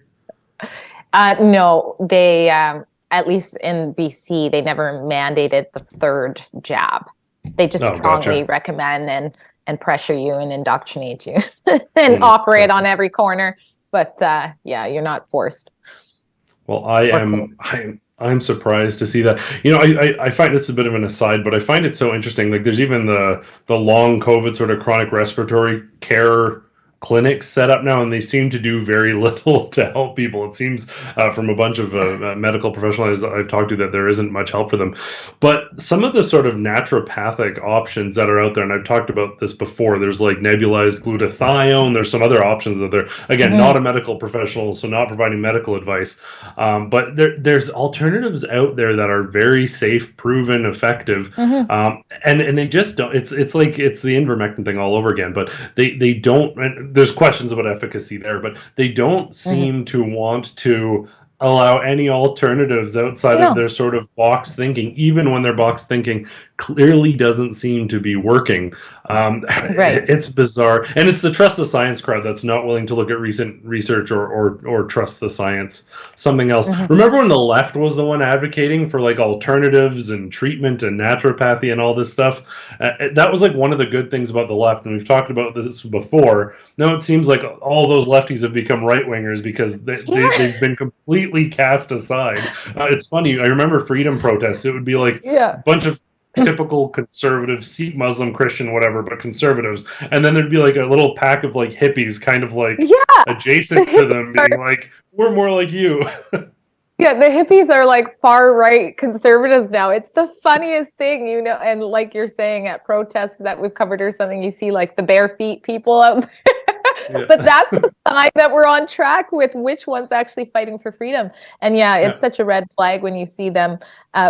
No, they, at least in BC, they never mandated the third jab. They just strongly recommend and pressure you and indoctrinate you and operate on every corner. But you're not forced. Well, I'm surprised to see that. I find this a bit of an aside, but I find it so interesting. Like, there's even the long COVID sort of chronic respiratory care clinics set up now, and they seem to do very little to help people. It seems from a bunch of medical professionals I've talked to that there isn't much help for them. But some of the sort of naturopathic options that are out there, and I've talked about this before, there's like nebulized glutathione, there's some other options out there. Again, not a medical professional, so not providing medical advice. But there's alternatives out there that are very safe, proven, effective. And they just don't, it's like it's the ivermectin thing all over again, but they don't, there's questions about efficacy there, but they don't seem to want to allow any alternatives outside of their sort of box thinking, even when their box thinking clearly doesn't seem to be working. It's bizarre. And it's the trust the science crowd that's not willing to look at recent research or trust the science. Something else. Remember when the left was the one advocating for like alternatives and treatment and naturopathy and all this stuff? That was like one of the good things about the left, and we've talked about this before. Now it seems like all those lefties have become right-wingers because they've been completely cast aside. It's funny. I remember freedom protests. It would be like a bunch of typical conservative, Sikh, Muslim, Christian, whatever, but conservatives. And then there'd be like a little pack of like hippies kind of like adjacent to them being like, we're more like you. Yeah, the hippies are like far right conservatives now. It's the funniest thing, and like you're saying at protests that we've covered or something, you see like the bare feet people out there. But that's the sign that we're on track with which one's actually fighting for freedom. And it's such a red flag when you see them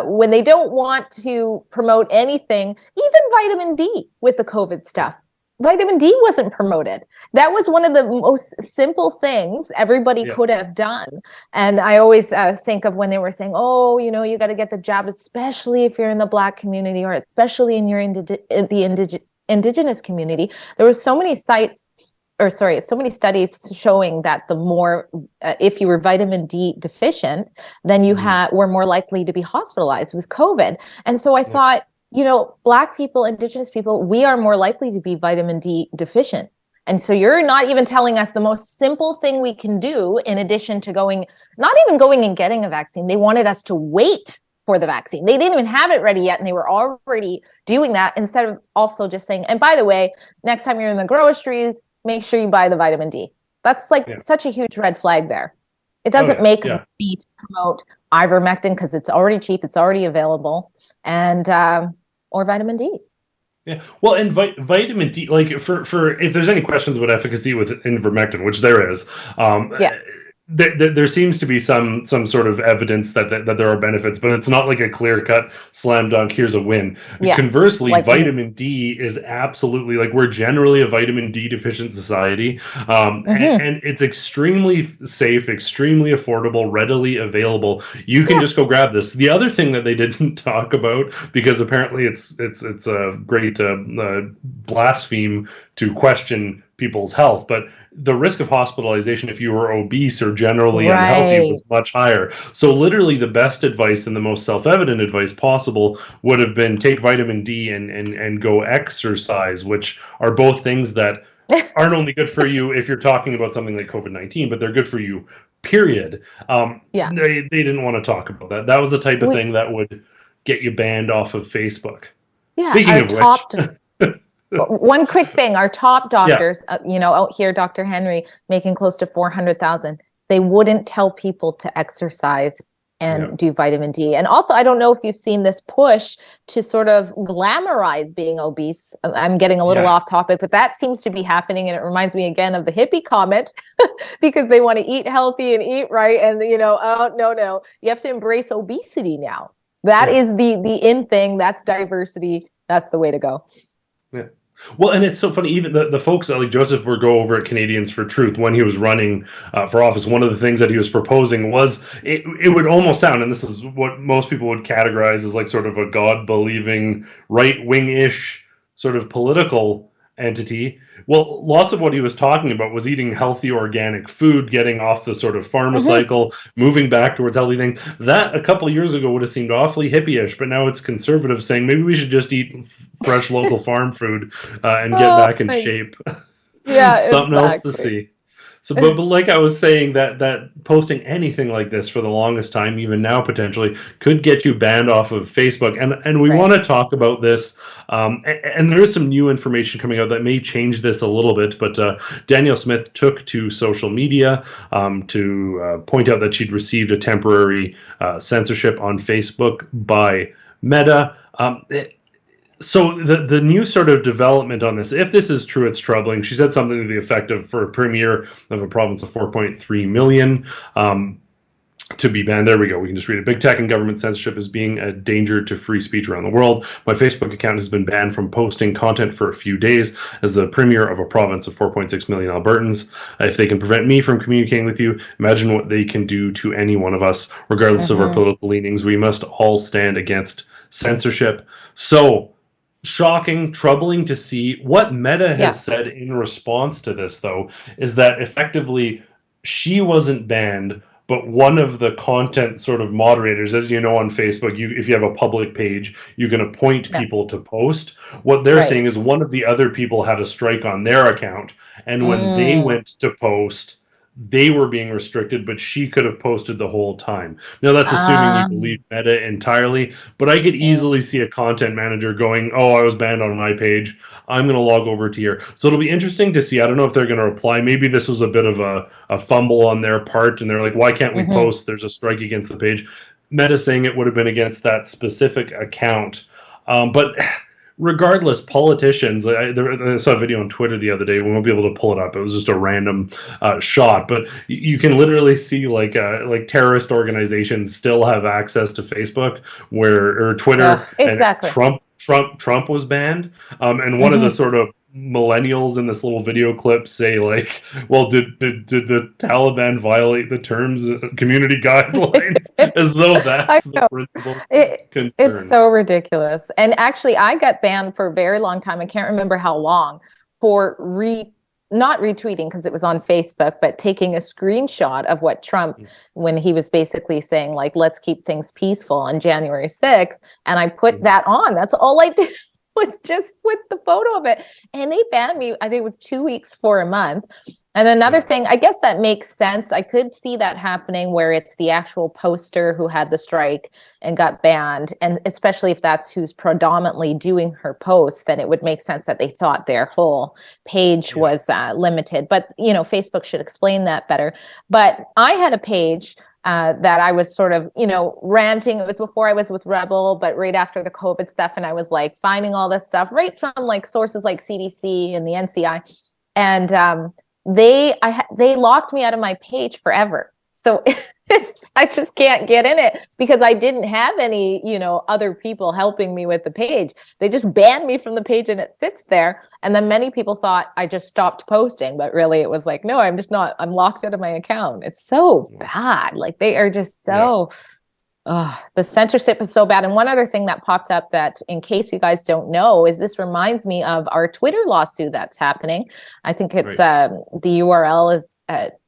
when they don't want to promote anything, even vitamin D with the COVID stuff. Vitamin D wasn't promoted. That was one of the most simple things everybody could have done. And I always think of when they were saying, you got to get the jab, especially if you're in the Black community or especially in your indigenous community. There were so many so many studies showing that the more, if you were vitamin D deficient, then you were more likely to be hospitalized with COVID. And so I thought, Black people, Indigenous people, we are more likely to be vitamin D deficient. And so you're not even telling us the most simple thing we can do in addition to not even going and getting a vaccine. They wanted us to wait for the vaccine. They didn't even have it ready yet, and they were already doing that instead of also just saying, and by the way, next time you're in the groceries, make sure you buy the vitamin D. That's like such a huge red flag there. It doesn't make me to promote ivermectin because it's already cheap, it's already available, and or vitamin D. Yeah, well, and vitamin D, like for if there's any questions about efficacy with ivermectin, which there is, there seems to be some sort of evidence that there are benefits, but it's not like a clear-cut slam dunk, here's a win. Yeah. Conversely, like vitamin D is absolutely, like, we're generally a vitamin D deficient society, and it's extremely safe, extremely affordable, readily available. You can just go grab this. The other thing that they didn't talk about, because apparently it's a great blaspheme to question people's health, but the risk of hospitalization if you were obese or generally unhealthy was much higher. So literally the best advice and the most self-evident advice possible would have been take vitamin D and go exercise, which are both things that aren't only good for you if you're talking about something like COVID-19, but they're good for you, period. They didn't want to talk about that. That was the type of thing that would get you banned off of Facebook. Yeah, speaking of which... One quick thing, our top doctors, out here, Dr. Henry, making close to 400,000, they wouldn't tell people to exercise and do vitamin D. And also, I don't know if you've seen this push to sort of glamorize being obese. I'm getting a little off topic, but that seems to be happening. And it reminds me again of the hippie comment because they want to eat healthy and eat right. And, oh, no, you have to embrace obesity now. That is the in thing. That's diversity. That's the way to go. Yeah. Well, and it's so funny, even the folks like Joseph Bourgault over at Canadians for Truth, when he was running for office, one of the things that he was proposing was it would almost sound, and this is what most people would categorize as like sort of a God-believing, right-wing-ish sort of political entity. Well, lots of what he was talking about was eating healthy organic food, getting off the sort of pharma cycle, moving back towards healthy things. That a couple of years ago would have seemed awfully hippie-ish, but now it's conservative saying maybe we should just eat fresh local farm food and get back in shape. Yeah, something else to see. So, but like I was saying, that posting anything like this for the longest time, even now potentially, could get you banned off of Facebook. And we want to talk about this. And there is some new information coming out that may change this a little bit. But Danielle Smith took to social media to point out that she'd received a temporary censorship on Facebook by Meta. So the new sort of development on this, if this is true, it's troubling. She said something to the effect of, for a premier of a province of 4.3 million to be banned. There we go. We can just read it. Big tech and government censorship is being a danger to free speech around the world. My Facebook account has been banned from posting content for a few days as the premier of a province of 4.6 million Albertans. If they can prevent me from communicating with you, imagine what they can do to any one of us, regardless of our political leanings. We must all stand against censorship. So, shocking, troubling to see. What Meta has said in response to this, though, is that effectively she wasn't banned, but one of the content sort of moderators, as you know, on Facebook, if you have a public page, you can appoint people to post. What they're saying is one of the other people had a strike on their account, and when they went to post, they were being restricted, but she could have posted the whole time. Now, that's assuming you believe Meta entirely, but I could easily see a content manager going, oh, I was banned on my page. I'm going to log over to here. So it'll be interesting to see. I don't know if they're going to reply. Maybe this was a bit of a fumble on their part, and they're like, why can't we post? There's a strike against the page. Meta saying it would have been against that specific account. But regardless, politicians, I saw a video on Twitter the other day. We won't be able to pull it up. It was just a random shot, but you can literally see like terrorist organizations still have access to Facebook or Twitter. Exactly. And Trump was banned, and one of the sort of millennials in this little video clip say like, well, did the Taliban violate the terms community guidelines? As though that's the principal concern. It's so ridiculous. And actually, I got banned for a very long time. I can't remember how long, for not retweeting because it was on Facebook, but taking a screenshot of what Trump, when he was basically saying like, let's keep things peaceful on January 6th. And I put that on. That's all I did. was just with the photo of it. And they banned me, I think, with 2 weeks for a month. And another thing, I guess that makes sense. I could see that happening where it's the actual poster who had the strike and got banned. And especially if that's who's predominantly doing her posts, then it would make sense that they thought their whole page was limited. But, you know, Facebook should explain that better. But I had a page that I was sort of, you know, ranting. It was before I was with Rebel, but right after the COVID stuff. And I was like finding all this stuff right from like sources like CDC and the NCI. And they locked me out of my page forever. So I just can't get in it because I didn't have any, you know, other people helping me with the page. They just banned me from the page and it sits there. And then many people thought I just stopped posting, but really it was like, no, I'm locked out of my account. It's so bad. Like they are just so, the censorship is so bad. And one other thing that popped up that, in case you guys don't know, is this reminds me of our Twitter lawsuit that's happening. I think it's the URL is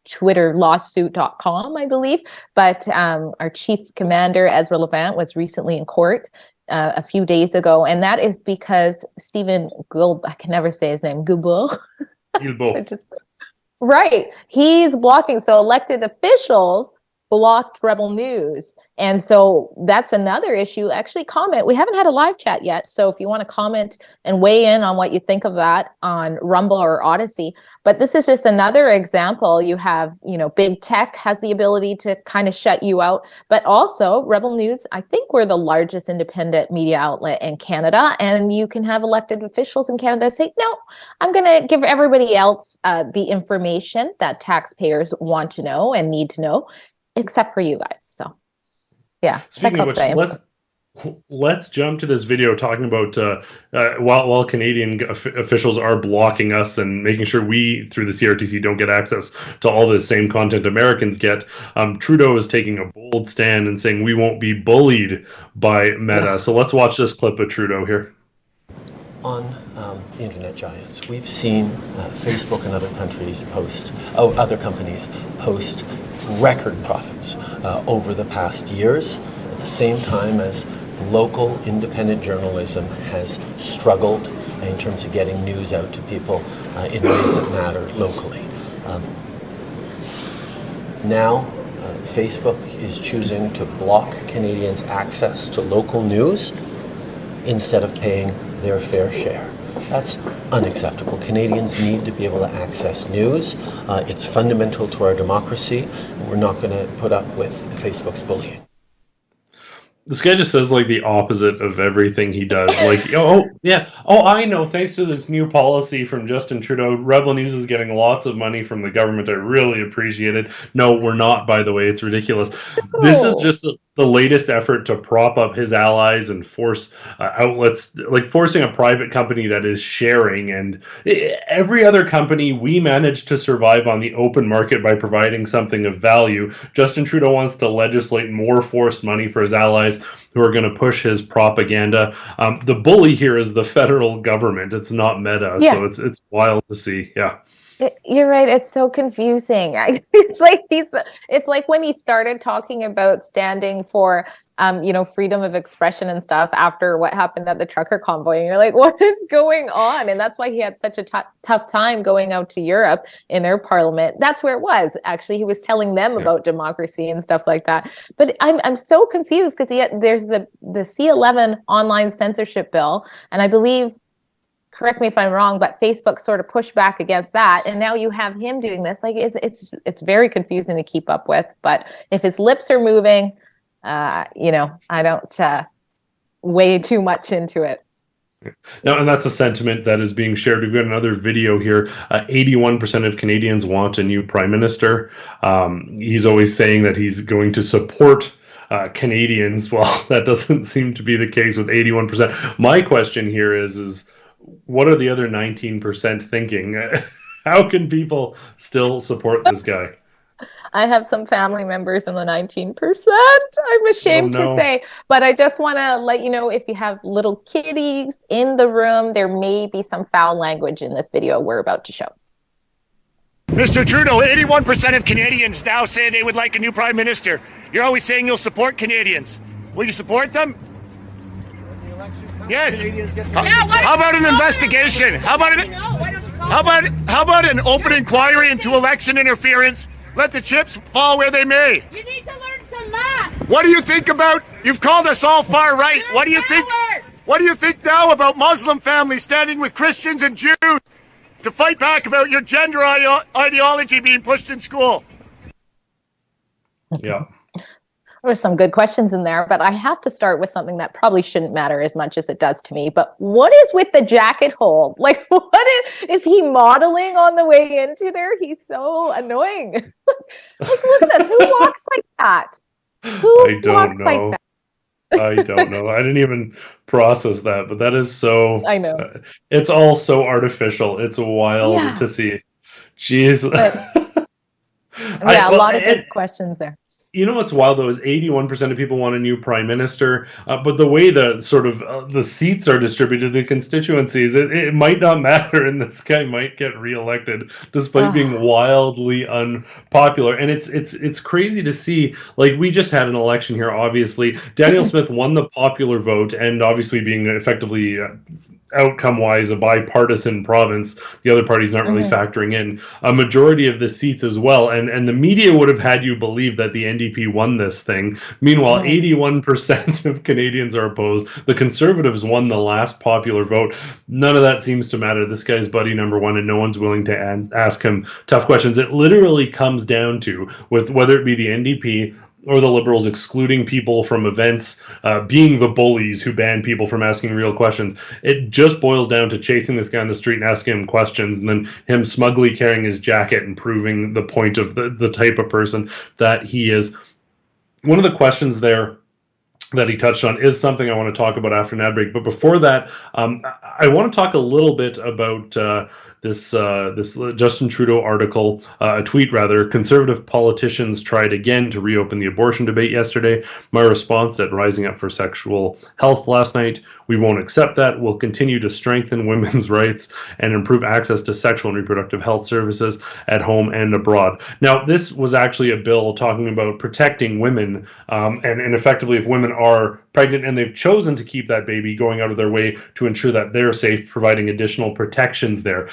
twitterlawsuit.com, I believe. But our chief commander, Ezra Levant, was recently in court a few days ago. And that is because Stephen I can never say his name, Guilbeault. Right. He's blocking. So elected officials blocked Rebel News. And so that's another issue. Actually, comment. We haven't had a live chat yet. So if you want to comment and weigh in on what you think of that on Rumble or Odyssey. But this is just another example. You have, you know, big tech has the ability to kind of shut you out. But also Rebel News, I think we're the largest independent media outlet in Canada. And you can have elected officials in Canada say, no, I'm going to give everybody else the information that taxpayers want to know and need to know, except for you guys. So yeah. Speaking of which, let's jump to this video talking about while Canadian officials are blocking us and making sure we, through the CRTC, don't get access to all the same content Americans get. Trudeau is taking a bold stand and saying we won't be bullied by Meta. So let's watch this clip of Trudeau here. On the internet giants, we've seen Facebook and other companies post record profits over the past years, at the same time as local independent journalism has struggled in terms of getting news out to people in ways that matter locally. Now, Facebook is choosing to block Canadians' access to local news instead of paying their fair share. That's unacceptable. Canadians need to be able to access news. It's fundamental to our democracy. We're not going to put up with Facebook's bullying. This guy just says like the opposite of everything he does. Like, I know. Thanks to this new policy from Justin Trudeau, Rebel News is getting lots of money from the government. I really appreciate it. No, we're not, by the way. It's ridiculous. Oh. This is just the latest effort to prop up his allies and force outlets, like forcing a private company that is sharing. And every other company, we managed to survive on the open market by providing something of value. Justin Trudeau wants to legislate more forced money for his allies who are going to push his propaganda. The bully here is the federal government. It's not Meta. Yeah. So it's wild to see. Yeah. You're right. It's so confusing. It's like when he started talking about standing for, freedom of expression and stuff after what happened at the trucker convoy. And you're like, what is going on? And that's why he had such a tough time going out to Europe in their parliament. That's where it was. Actually, he was telling them about democracy and stuff like that. But I'm so confused because there's the C11 online censorship bill. And I believe, correct me if I'm wrong, but Facebook sort of pushed back against that. And now you have him doing this. Like it's very confusing to keep up with. But if his lips are moving, I don't weigh too much into it. No, and that's a sentiment that is being shared. We've got another video here. 81% of Canadians want a new prime minister. He's always saying that he's going to support Canadians. Well, that doesn't seem to be the case with 81%. My question here is what are the other 19% thinking? How can people still support this guy? I have some family members in the 19%. I'm ashamed to say, but I just want to let you know, if you have little kiddies in the room, there may be some foul language in this video we're about to show. Mr. Trudeau, 81% of Canadians now say they would like a new prime minister. You're always saying you'll support Canadians. Will you support them? Yes. How about an investigation? How about an open inquiry into election interference? Let the chips fall where they may. You need to learn some math. What do you think about? You've called us all far right. What do you think? What do you think now about Muslim families standing with Christians and Jews to fight back about your gender ideology being pushed in school? Yeah. There were some good questions in there, but I have to start with something that probably shouldn't matter as much as it does to me. But what is with the jacket hole? Like, what is he modeling on the way into there? He's so annoying. Like, look at this. Who walks like that? I don't know. I don't know. I didn't even process that, but that is so. I know. It's all so artificial. It's wild to see. Jeez. But, a lot of good questions there. You know what's wild though is 81% of people want a new prime minister, but the way the sort of the seats are distributed, the constituencies, it might not matter, and this guy might get reelected despite being wildly unpopular. And it's crazy to see. Like, we just had an election here. Obviously, Daniel Smith won the popular vote, and obviously being effectively. Outcome-wise, a bipartisan province, the other parties aren't really factoring in a majority of the seats as well, and the media would have had you believe that the NDP won this thing. Meanwhile, 81% of Canadians are opposed. The Conservatives won the last popular vote. None of that seems to matter. This guy's buddy number one, and no one's willing to ask him tough questions. It literally comes down to, with whether it be the NDP or the Liberals excluding people from events, being the bullies who ban people from asking real questions. It just boils down to chasing this guy on the street and asking him questions, and then him smugly carrying his jacket and proving the point of the type of person that he is. One of the questions there that he touched on is something I want to talk about after an ad break. But before that, I want to talk a little bit about this Justin Trudeau article, a tweet rather. Conservative politicians tried again to reopen the abortion debate yesterday. My response at Rising Up for Sexual Health last night: we won't accept that. We'll continue to strengthen women's rights and improve access to sexual and reproductive health services at home and abroad. Now, this was actually a bill talking about protecting women, and effectively, if women are pregnant and they've chosen to keep that baby, going out of their way to ensure that they're safe, providing additional protections there.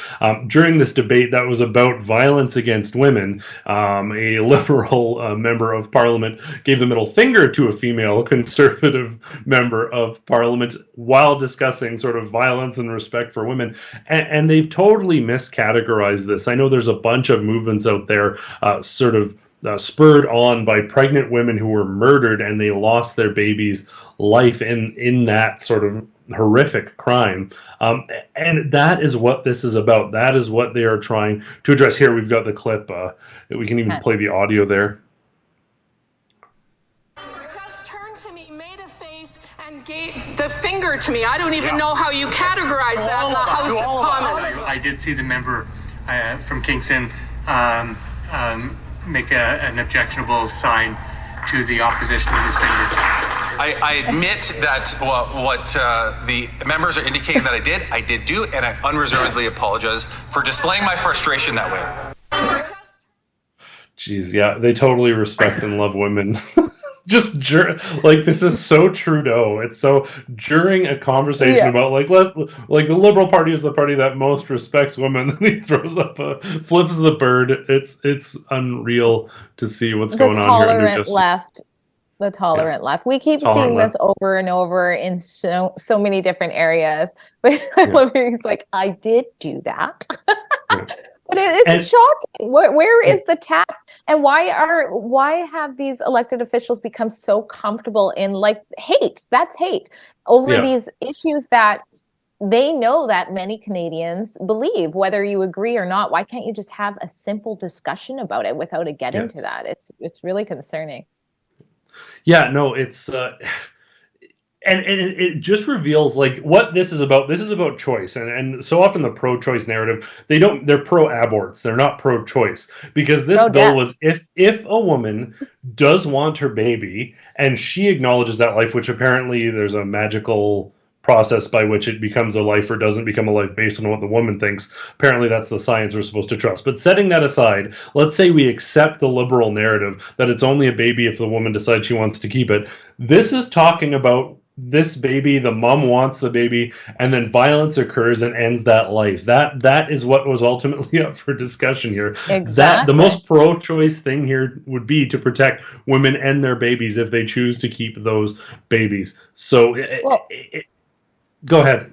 During this debate that was about violence against women, a Liberal member of Parliament gave the middle finger to a female Conservative member of Parliament while discussing sort of violence and respect for women. And they've totally miscategorized this. I know there's a bunch of movements out there spurred on by pregnant women who were murdered and they lost their baby's life in that sort of horrific crime. And that is what this is about. That is what they are trying to address. Here, we've got the clip. We can even play the audio there. Just turned to me, made a face, and gave the finger to me. I don't even know how you categorize that in the House of Commons. I did see the member from Kingston make an objectionable sign to the opposition with his finger. I admit that what the members are indicating that I did do, and I unreservedly apologize for displaying my frustration that way. Jeez, yeah, they totally respect and love women. Just like, this is so Trudeau. It's so during a conversation about like the Liberal Party is the party that most respects women. Then he throws up flips the bird. It's unreal to see what's going on here. The tolerant left. We keep seeing this over and over in so many different areas. But I love it. He's like, I did do that. But it's shocking. Where is the tact? And why have these elected officials become so comfortable in like hate? That's hate over these issues that they know that many Canadians believe, whether you agree or not. Why can't you just have a simple discussion about it without it getting to that? It's really concerning. Yeah, no, it's and it just reveals like what this is about. This is about choice, and so often the pro-choice narrative, they're pro-aborts, they're not pro-choice, because this bill was if a woman does want her baby and she acknowledges that life, which apparently there's a magical process by which it becomes a life or doesn't become a life based on what the woman thinks. Apparently that's the science we're supposed to trust. But setting that aside, let's say we accept the Liberal narrative that it's only a baby if the woman decides she wants to keep it. This is talking about this baby, the mom wants the baby, and then violence occurs and ends that life. That is what was ultimately up for discussion here. Exactly. That the most pro-choice thing here would be to protect women and their babies if they choose to keep those babies. So go ahead.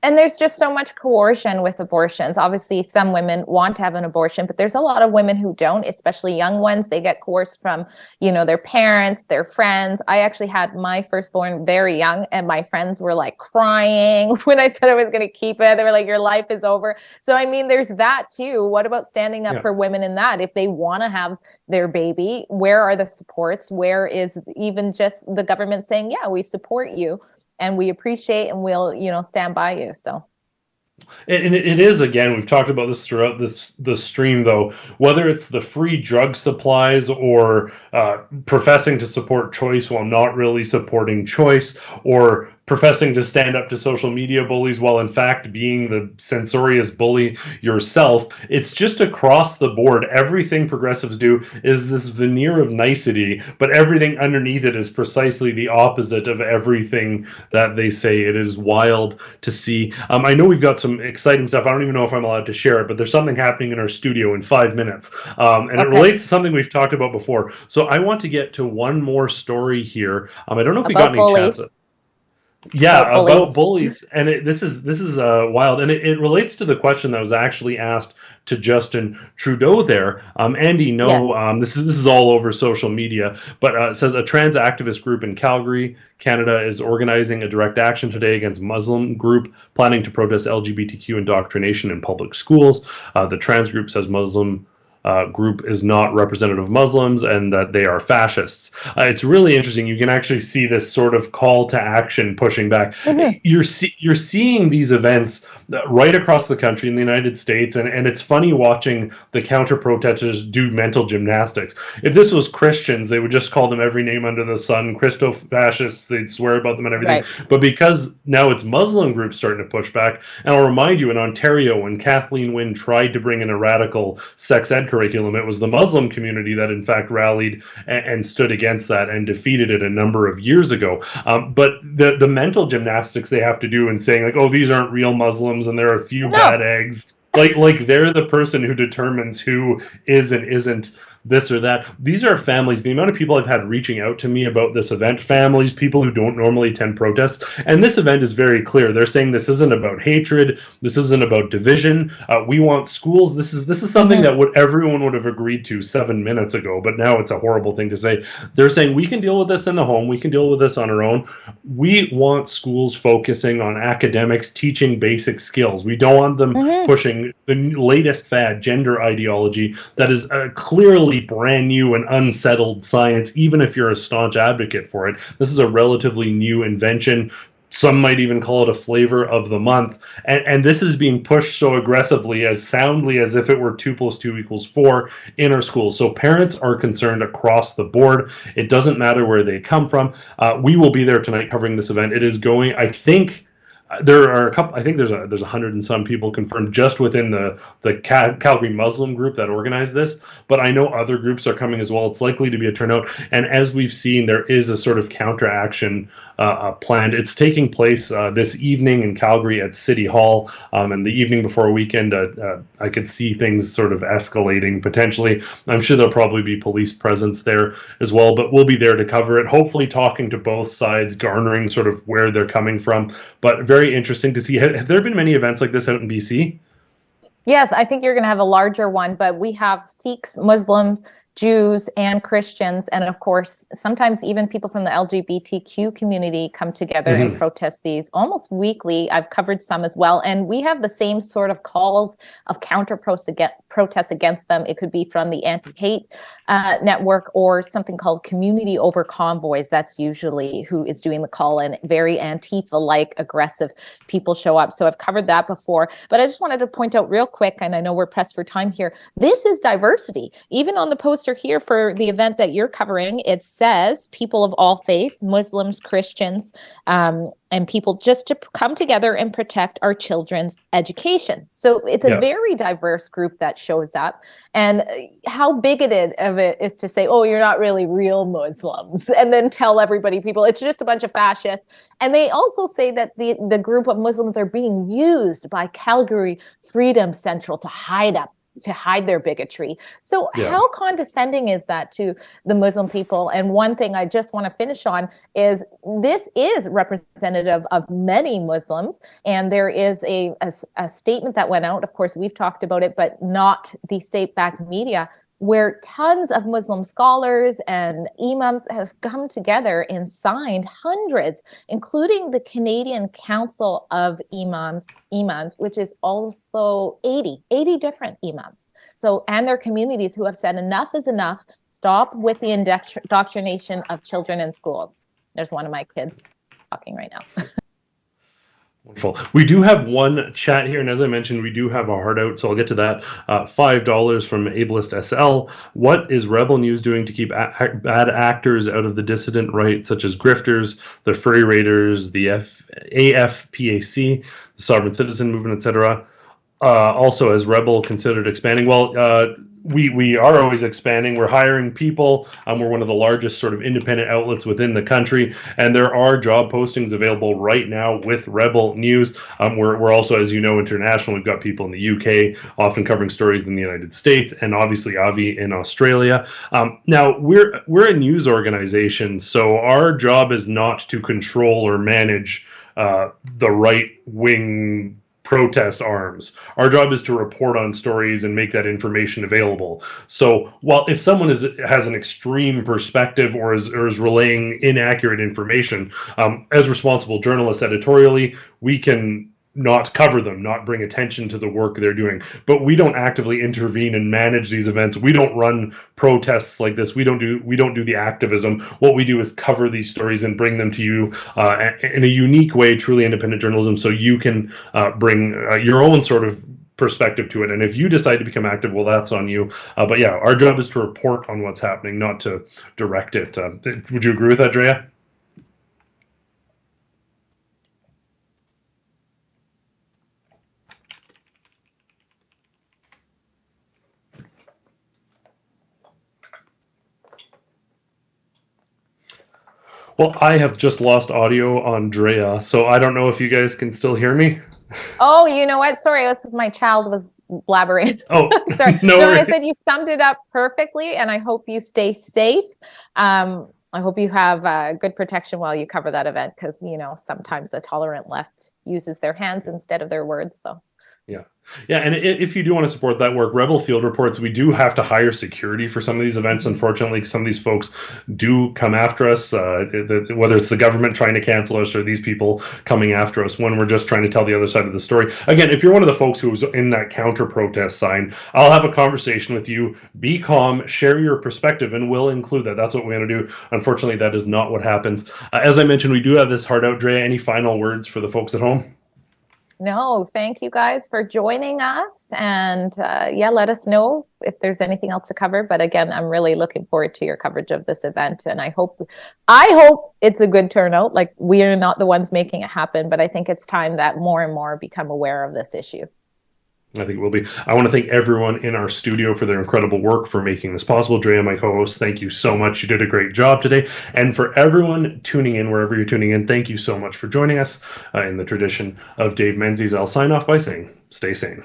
And there's just so much coercion with abortions. Obviously, some women want to have an abortion, but there's a lot of women who don't, especially young ones. They get coerced from, their parents, their friends. I actually had my firstborn very young, and my friends were like crying when I said I was going to keep it. They were like, your life is over. So, I mean, there's that too. What about standing up for women in that? If they want to have their baby, where are the supports? Where is even just the government saying, yeah, we support you and we appreciate and we'll, stand by you. So. And it is, again, we've talked about this throughout the stream, though, whether it's the free drug supplies or professing to support choice while not really supporting choice, or professing to stand up to social media bullies while in fact being the censorious bully yourself. It's just across the board. Everything progressives do is this veneer of nicety, but everything underneath it is precisely the opposite of everything that they say. It is wild to see. I know we've got some exciting stuff. I don't even know if I'm allowed to share it, but there's something happening in our studio in 5 minutes. And it relates to something we've talked about before. So I want to get to one more story here. I don't know if we got any chats. Yeah, about bullies, and this is wild, and it relates to the question that was actually asked to Justin Trudeau there. Andy, this is all over social media, but it says a trans activist group in Calgary, Canada, is organizing a direct action today against Muslim group planning to protest LGBTQ indoctrination in public schools. The trans group says Muslim group is not representative of Muslims and that they are fascists. It's really interesting. You can actually see this sort of call to action pushing back. Mm-hmm. You're seeing these events right across the country in the United States, and it's funny watching the counter-protesters do mental gymnastics. If this was Christians, they would just call them every name under the sun, Christo-fascists, they'd swear about them and everything. Right. But because now it's Muslim groups starting to push back, and I'll remind you, in Ontario, when Kathleen Wynne tried to bring in a radical sex ed curriculum, it was the Muslim community that in fact rallied and stood against that and defeated it a number of years ago. But the mental gymnastics they have to do in saying, like, oh, these aren't real Muslims and there are a few bad eggs, like they're the person who determines who is and isn't this or that. These are families. The amount of people I've had reaching out to me about this event, families, people who don't normally attend protests, and this event is very clear. They're saying this isn't about hatred. This isn't about division. We want schools. This is something that everyone would have agreed to 7 minutes ago, but now it's a horrible thing to say. They're saying we can deal with this in the home. We can deal with this on our own. We want schools focusing on academics, teaching basic skills. We don't want them pushing the latest fad, gender ideology that is clearly brand new and unsettled science, even if you're a staunch advocate for it. This is a relatively new invention. Some might even call it a flavor of the month. And this is being pushed so aggressively, as soundly as if it were 2 + 2 = 4 in our schools. So parents are concerned across the board. It doesn't matter where they come from. We will be there tonight covering this event. It is going, I think, there are a couple. I think there's 100 and some people confirmed just within the Calgary Muslim group that organized this. But I know other groups are coming as well. It's likely to be a turnout. And as we've seen, there is a sort of counteraction planned. It's taking place this evening in Calgary at City Hall. And the evening before a weekend, I could see things sort of escalating potentially. I'm sure there'll probably be police presence there as well. But we'll be there to cover it. Hopefully, talking to both sides, garnering sort of where they're coming from. But very interesting to see. Have there been many events like this out in BC? Yes, I think you're going to have a larger one, but we have Sikhs, Muslims, Jews, and Christians, and of course, sometimes even people from the LGBTQ community come together and protest these almost weekly. I've covered some as well, and we have the same sort of calls of protests against them. It could be from the anti-hate network or something called Community Over Convoys. That's usually who is doing the call, and very Antifa-like aggressive people show up. So I've covered that before, but I just wanted to point out real quick, and I know we're pressed for time here, this is diversity. Even on the poster here for the event that you're covering, it says people of all faith, Muslims, Christians, and people just to come together and protect our children's education. So it's a very diverse group that shows up. And how bigoted of it is to say, oh, you're not really real Muslims, and then tell everybody, people, it's just a bunch of fascists. And they also say that the group of Muslims are being used by Calgary Freedom Central to hide their bigotry. So how condescending is that to the Muslim people? And one thing I just want to finish on is this is representative of many Muslims. And there is a statement that went out. Of course, we've talked about it, but not the state-backed media, where tons of Muslim scholars and imams have come together and signed hundreds, including the Canadian Council of Imams, which is also 80 different imams. So, and their communities who have said enough is enough, stop with the indoctrination of children in schools. There's one of my kids talking right now. Wonderful. We do have one chat here, and as I mentioned, we do have a heart out, so I'll get to that. $5 from Ableist SL. What is Rebel News doing to keep bad actors out of the dissident right, such as grifters, the furry raiders, the AFPAC, the Sovereign Citizen Movement, etc.? Also, has Rebel considered expanding? Well, we are always expanding. We're hiring people. We're one of the largest sort of independent outlets within the country, and there are job postings available right now with Rebel News. We're also, as you know, international. We've got people in the UK, often covering stories in the United States, and obviously Avi in Australia. Now, we're a news organization, so our job is not to control or manage the right-wing protest arms. Our job is to report on stories and make that information available. So while if someone has an extreme perspective or is relaying inaccurate information, as responsible journalists editorially, we can not cover them, not bring attention to the work they're doing. But we don't actively intervene and manage these events. We don't run protests like this. We don't do the activism. What we do is cover these stories and bring them to you in a unique way, truly independent journalism, so you can bring your own sort of perspective to it. And if you decide to become active, well, that's on you. But yeah, our job is to report on what's happening, not to direct it. Would you agree with that, Drea? Well, I have just lost audio on Drea, so I don't know if you guys can still hear me. Oh, you know what? Sorry, it was because my child was blabbering. Oh, sorry. No I worries. said you summed it up perfectly, and I hope you stay safe. I hope you have good protection while you cover that event, because, you know, sometimes the tolerant left uses their hands instead of their words. So. Yeah, and if you do want to support that work, Rebel Field Reports, we do have to hire security for some of these events. Unfortunately, some of these folks do come after us, whether it's the government trying to cancel us or these people coming after us when we're just trying to tell the other side of the story. Again, if you're one of the folks who's in that counter-protest sign, I'll have a conversation with you. Be calm, share your perspective, and we'll include that. That's what we're going to do. Unfortunately, that is not what happens. As I mentioned, we do have this heart out. Drea, any final words for the folks at home? No, thank you guys for joining us. And let us know if there's anything else to cover. But again, I'm really looking forward to your coverage of this event. And I hope it's a good turnout. Like, we are not the ones making it happen, but I think it's time that more and more become aware of this issue. I think it will be. I want to thank everyone in our studio for their incredible work for making this possible. Drea, my co-host, thank you so much. You did a great job today. And for everyone tuning in, wherever you're tuning in, thank you so much for joining us. In the tradition of Dave Menzies, I'll sign off by saying, stay sane.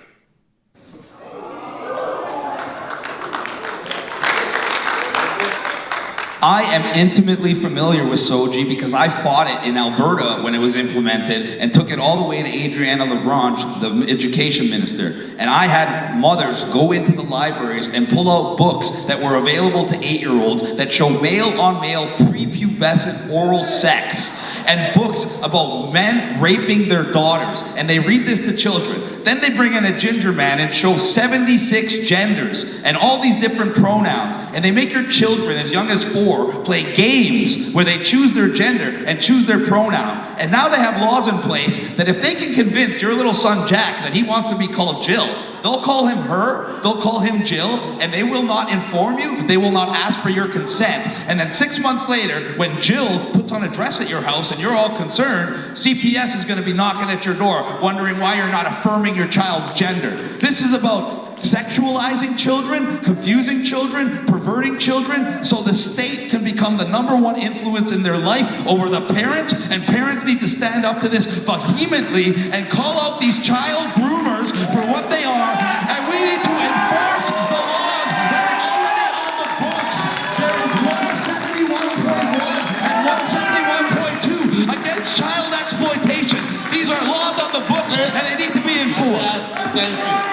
I am intimately familiar with SOGI because I fought it in Alberta when it was implemented and took it all the way to Adriana LaGrange, the education minister. And I had mothers go into the libraries and pull out books that were available to 8-year-olds that show male-on-male prepubescent oral sex, and books about men raping their daughters, and they read this to children. Then they bring in a ginger man and show 76 genders and all these different pronouns, and they make your children as young as 4 play games where they choose their gender and choose their pronoun. And now they have laws in place that if they can convince your little son Jack that he wants to be called Jill, They'll call him her, they'll call him Jill, and they will not inform you, they will not ask for your consent. And then 6 months later, when Jill puts on a dress at your house and you're all concerned, CPS is going to be knocking at your door, wondering why you're not affirming your child's gender. This is about sexualizing children, confusing children, perverting children, so the state can become the #1 influence in their life over the parents, and parents need to stand up to this vehemently and call out these child groomers for what they are, and we need to enforce the laws that are already on the books. There is 171.1 and 171.2 against child exploitation. These are laws on the books, and they need to be enforced. Thank you.